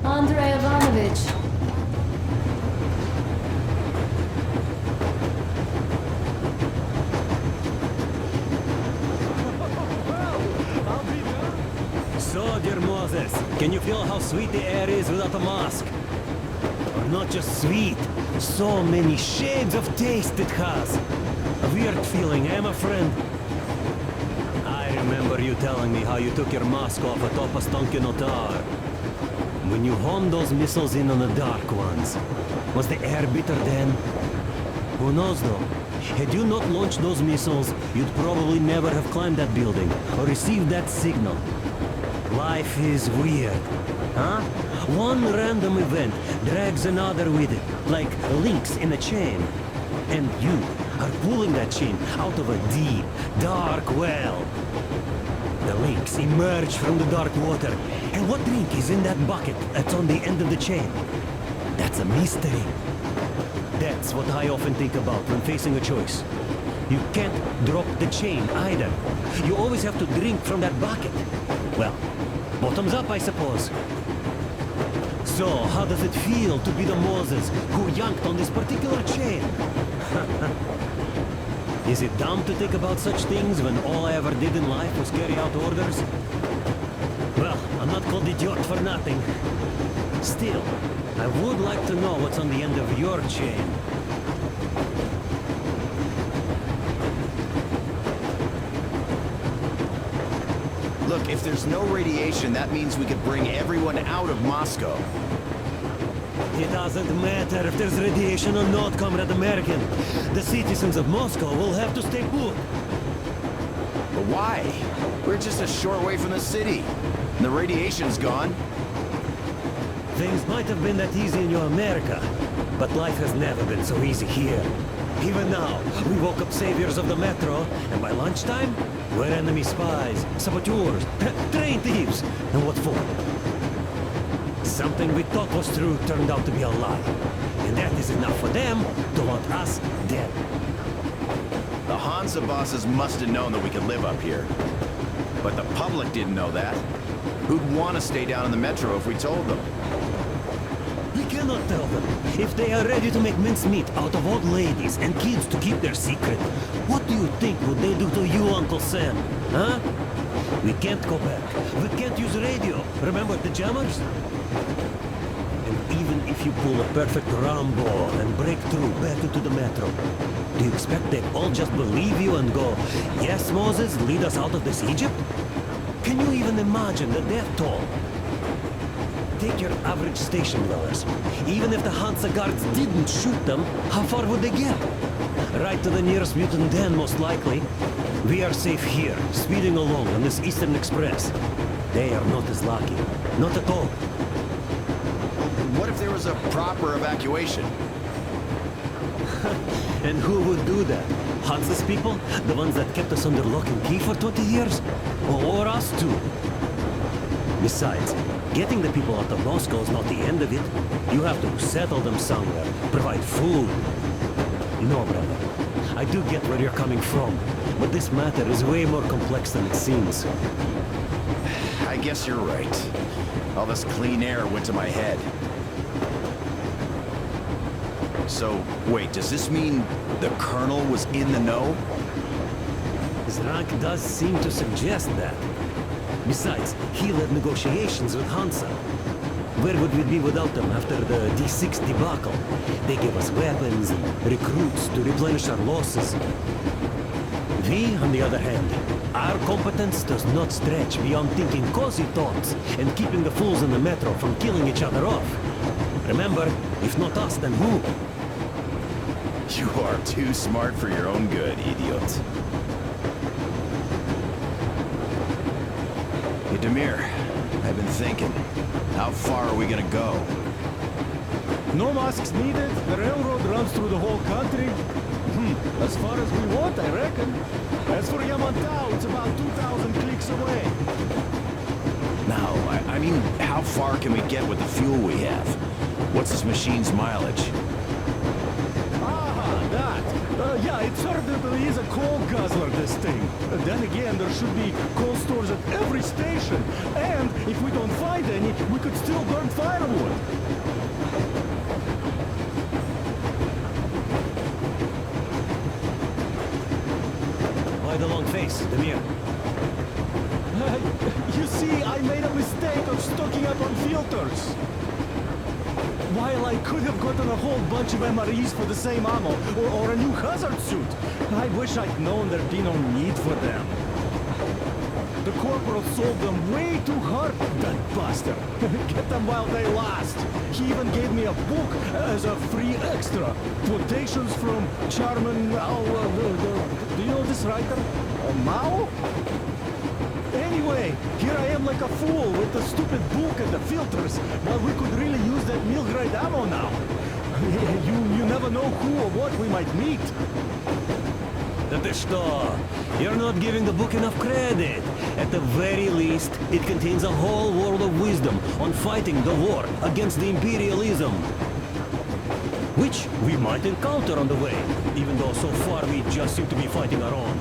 Andrei Ivanovich. So, dear Moses, can you feel how sweet the air is without a mask? Or not just sweet, so many shades of taste it has. A weird feeling, eh, my friend? I remember you telling me how you took your mask off atop Ostankino Tower. When you homed those missiles in on the dark ones, was the air bitter then? Who knows though? Had you not launched those missiles, you'd probably never have climbed that building or received that signal. Life is weird, huh? One random event drags another with it, like links in a chain. And you are pulling that chain out of a deep, dark well. The links emerge from the dark water. And what drink is in that bucket that's on the end of the chain? That's a mystery. That's what I often think about when facing a choice. You can't drop the chain either. You always have to drink from that bucket. Well, bottoms up, I suppose. So, how does it feel to be the Moses who yanked on this particular chain? Is it dumb to think about such things when all I ever did in life was carry out orders? Well, I'm not called idiot for nothing. Still, I would like to know what's on the end of your chain. Look, if there's no radiation, that means we could bring everyone out of Moscow. It doesn't matter if there's radiation or not, Comrade American. The citizens of Moscow will have to stay put. But why? We're just a short way from the city. The radiation's gone. Things might have been that easy in your America, but life has never been so easy here. Even now, we woke up saviors of the metro, and by lunchtime, we're enemy spies, saboteurs, train thieves. And what for? Something we thought was true turned out to be a lie. And that is enough for them to want us dead. The Hansa bosses must have known that we could live up here. But the public didn't know that. Who'd want to stay down in the metro if we told them? We cannot tell them. If they are ready to make mincemeat out of old ladies and kids to keep their secret, what do you think would they do to you, Uncle Sam? Huh? We can't go back. We can't use radio. Remember the jammers? And even if you pull a perfect Rambo and break through back into the metro, do you expect they'd all just believe you and go, yes, Moses, lead us out of this Egypt? Can you even imagine the death toll? Take your average station dwellers. Even if the Hansa guards didn't shoot them, how far would they get? Right to the nearest mutant den, most likely. We are safe here, speeding along on this Eastern Express. They are not as lucky. Not at all. What if there was a proper evacuation? And who would do that? Hansa's people? The ones that kept us under lock and key for 20 years? Or us too? Besides, getting the people out of Moscow is not the end of it. You have to settle them somewhere, provide food. No, brother. I do get where you're coming from, but this matter is way more complex than it seems. I guess you're right. All this clean air went to my head. So, wait, does this mean the Colonel was in the know? His rank does seem to suggest that. Besides, he led negotiations with Hansa. Where would we be without them after the D6 debacle? They gave us weapons and recruits to replenish our losses. We, on the other hand, our competence does not stretch beyond thinking cozy thoughts and keeping the fools in the metro from killing each other off. Remember, if not us, then who? You are too smart for your own good, idiot. Hey, Demir, I've been thinking. How far are we gonna go? No masks needed. The railroad runs through the whole country. As far as we want, I reckon. As for Yamantau, it's about 2,000 clicks away. No, I mean, how far can we get with the fuel we have? What's this machine's mileage? Yeah, it's certainly is a coal guzzler, this thing. Then again, there should be coal stores at every station. And if we don't find any, we could still burn firewood. Why the long face, Demir? You see, I made a mistake of stocking up on filters. While I could have gotten a whole bunch of MREs for the same ammo, or a new hazard suit, I wish I'd known there'd be no need for them. The corporal sold them way too hard, that bastard. Get them while they last. He even gave me a book as a free extra. Quotations from Charman... do you know this writer? Mao? Anyway, here I am like a fool with the stupid book and the filters, while we could really use that meal-grade ammo now. You never know who or what we might meet. That is so. You're not giving the book enough credit. At the very least, it contains a whole world of wisdom on fighting the war against the imperialism. Which we might encounter on the way, even though so far we just seem to be fighting our own.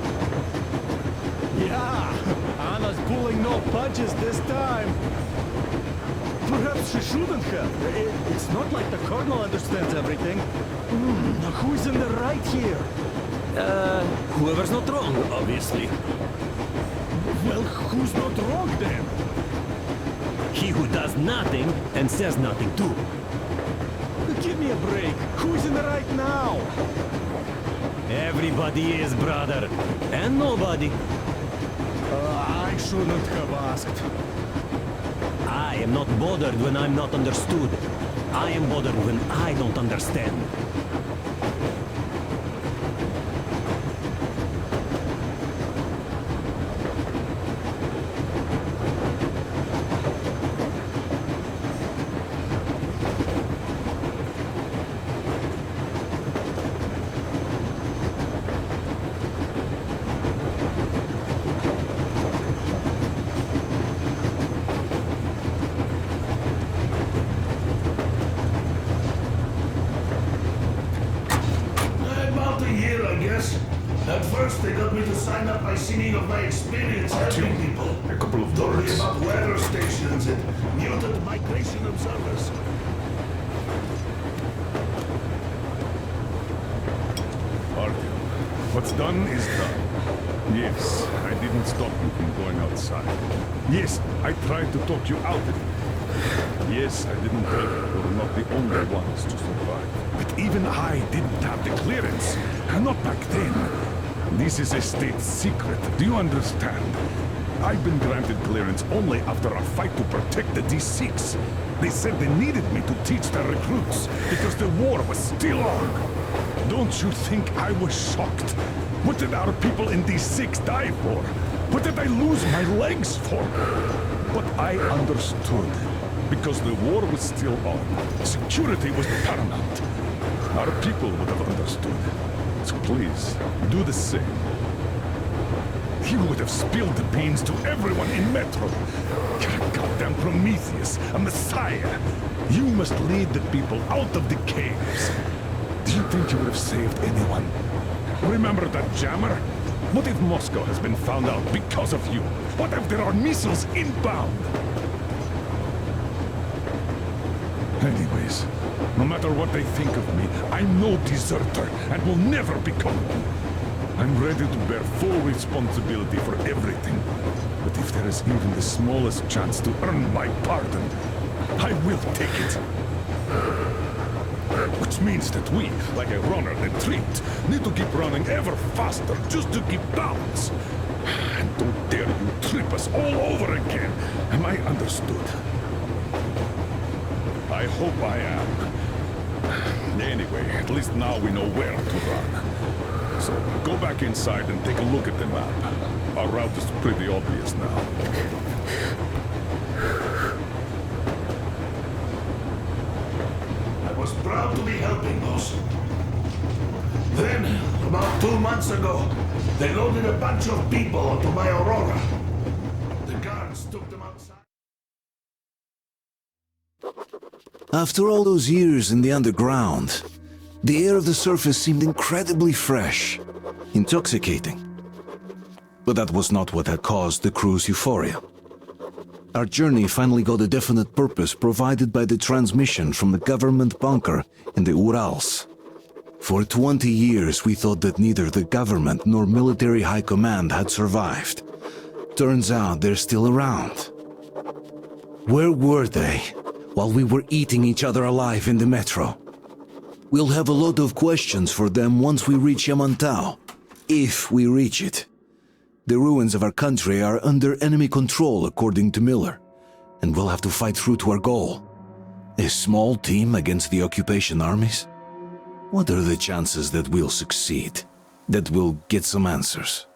Yeah, Anna's pulling no punches this time. Perhaps she shouldn't have. It's not like the Colonel understands everything. Who's in the right here? Whoever's not wrong, obviously. Well, who's not wrong then? He who does nothing and says nothing too. Give me a break. Who's in the right now? Everybody is, brother. And nobody. I shouldn't have asked. I am not bothered when I'm not understood. I am bothered when I don't understand. At first, they got me to sign up by singing of my experience helping people. A couple of dollars. About weather stations and mutant migration observers. Artyom, what's done is done. Yes, I didn't stop you from going outside. Yes, I tried to talk you out of it. Yes, I didn't tell you we're not the only ones to survive. But even I didn't have the clearance. Not back then. This is a state secret. Do you understand? I've been granted clearance only after a fight to protect the D6. They said they needed me to teach their recruits because the war was still on. Don't you think I was shocked? What did our people in D6 die for? What did I lose my legs for? But I understood. Because the war was still on. Security was paramount. Our people would have understood. So please, do the same. You would have spilled the beans to everyone in Metro. You're a goddamn Prometheus, a messiah. You must lead the people out of the caves. Do you think you would have saved anyone? Remember that jammer? What if Moscow has been found out because of you? What if there are missiles inbound? Anyways, no matter what they think of me, I'm no deserter and will never become one. I'm ready to bear full responsibility for everything. But if there is even the smallest chance to earn my pardon, I will take it. Which means that we, like a runner in treat, need to keep running ever faster just to keep balance. And don't dare you trip us all over again. Am I understood? I hope I am. Anyway, at least now we know where to run. So go back inside and take a look at the map. Our route is pretty obvious now. I was proud to be helping, boss. Then, about 2 months ago, they loaded a bunch of people onto my Aurora. The guards took them outside. After all those years in the underground, the air of the surface seemed incredibly fresh, intoxicating. But that was not what had caused the crew's euphoria. Our journey finally got a definite purpose provided by the transmission from the government bunker in the Urals. For 20 years we thought that neither the government nor military high command had survived. Turns out they're still around. Where were they while we were eating each other alive in the metro? We'll have a lot of questions for them once we reach Yamantau, if we reach it. The ruins of our country are under enemy control, according to Miller, and we'll have to fight through to our goal. A small team against the occupation armies? What are the chances that we'll succeed, that we'll get some answers?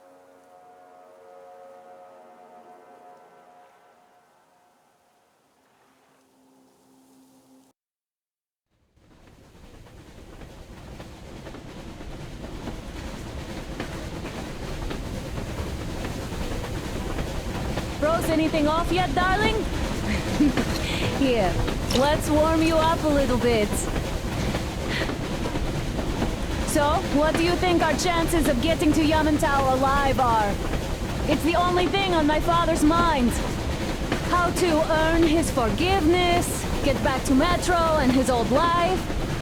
Froze anything off yet, darling? Here, let's warm you up a little bit. So, what do you think our chances of getting to Yamantau alive are? It's the only thing on my father's mind. How to earn his forgiveness, get back to Metro and his old life.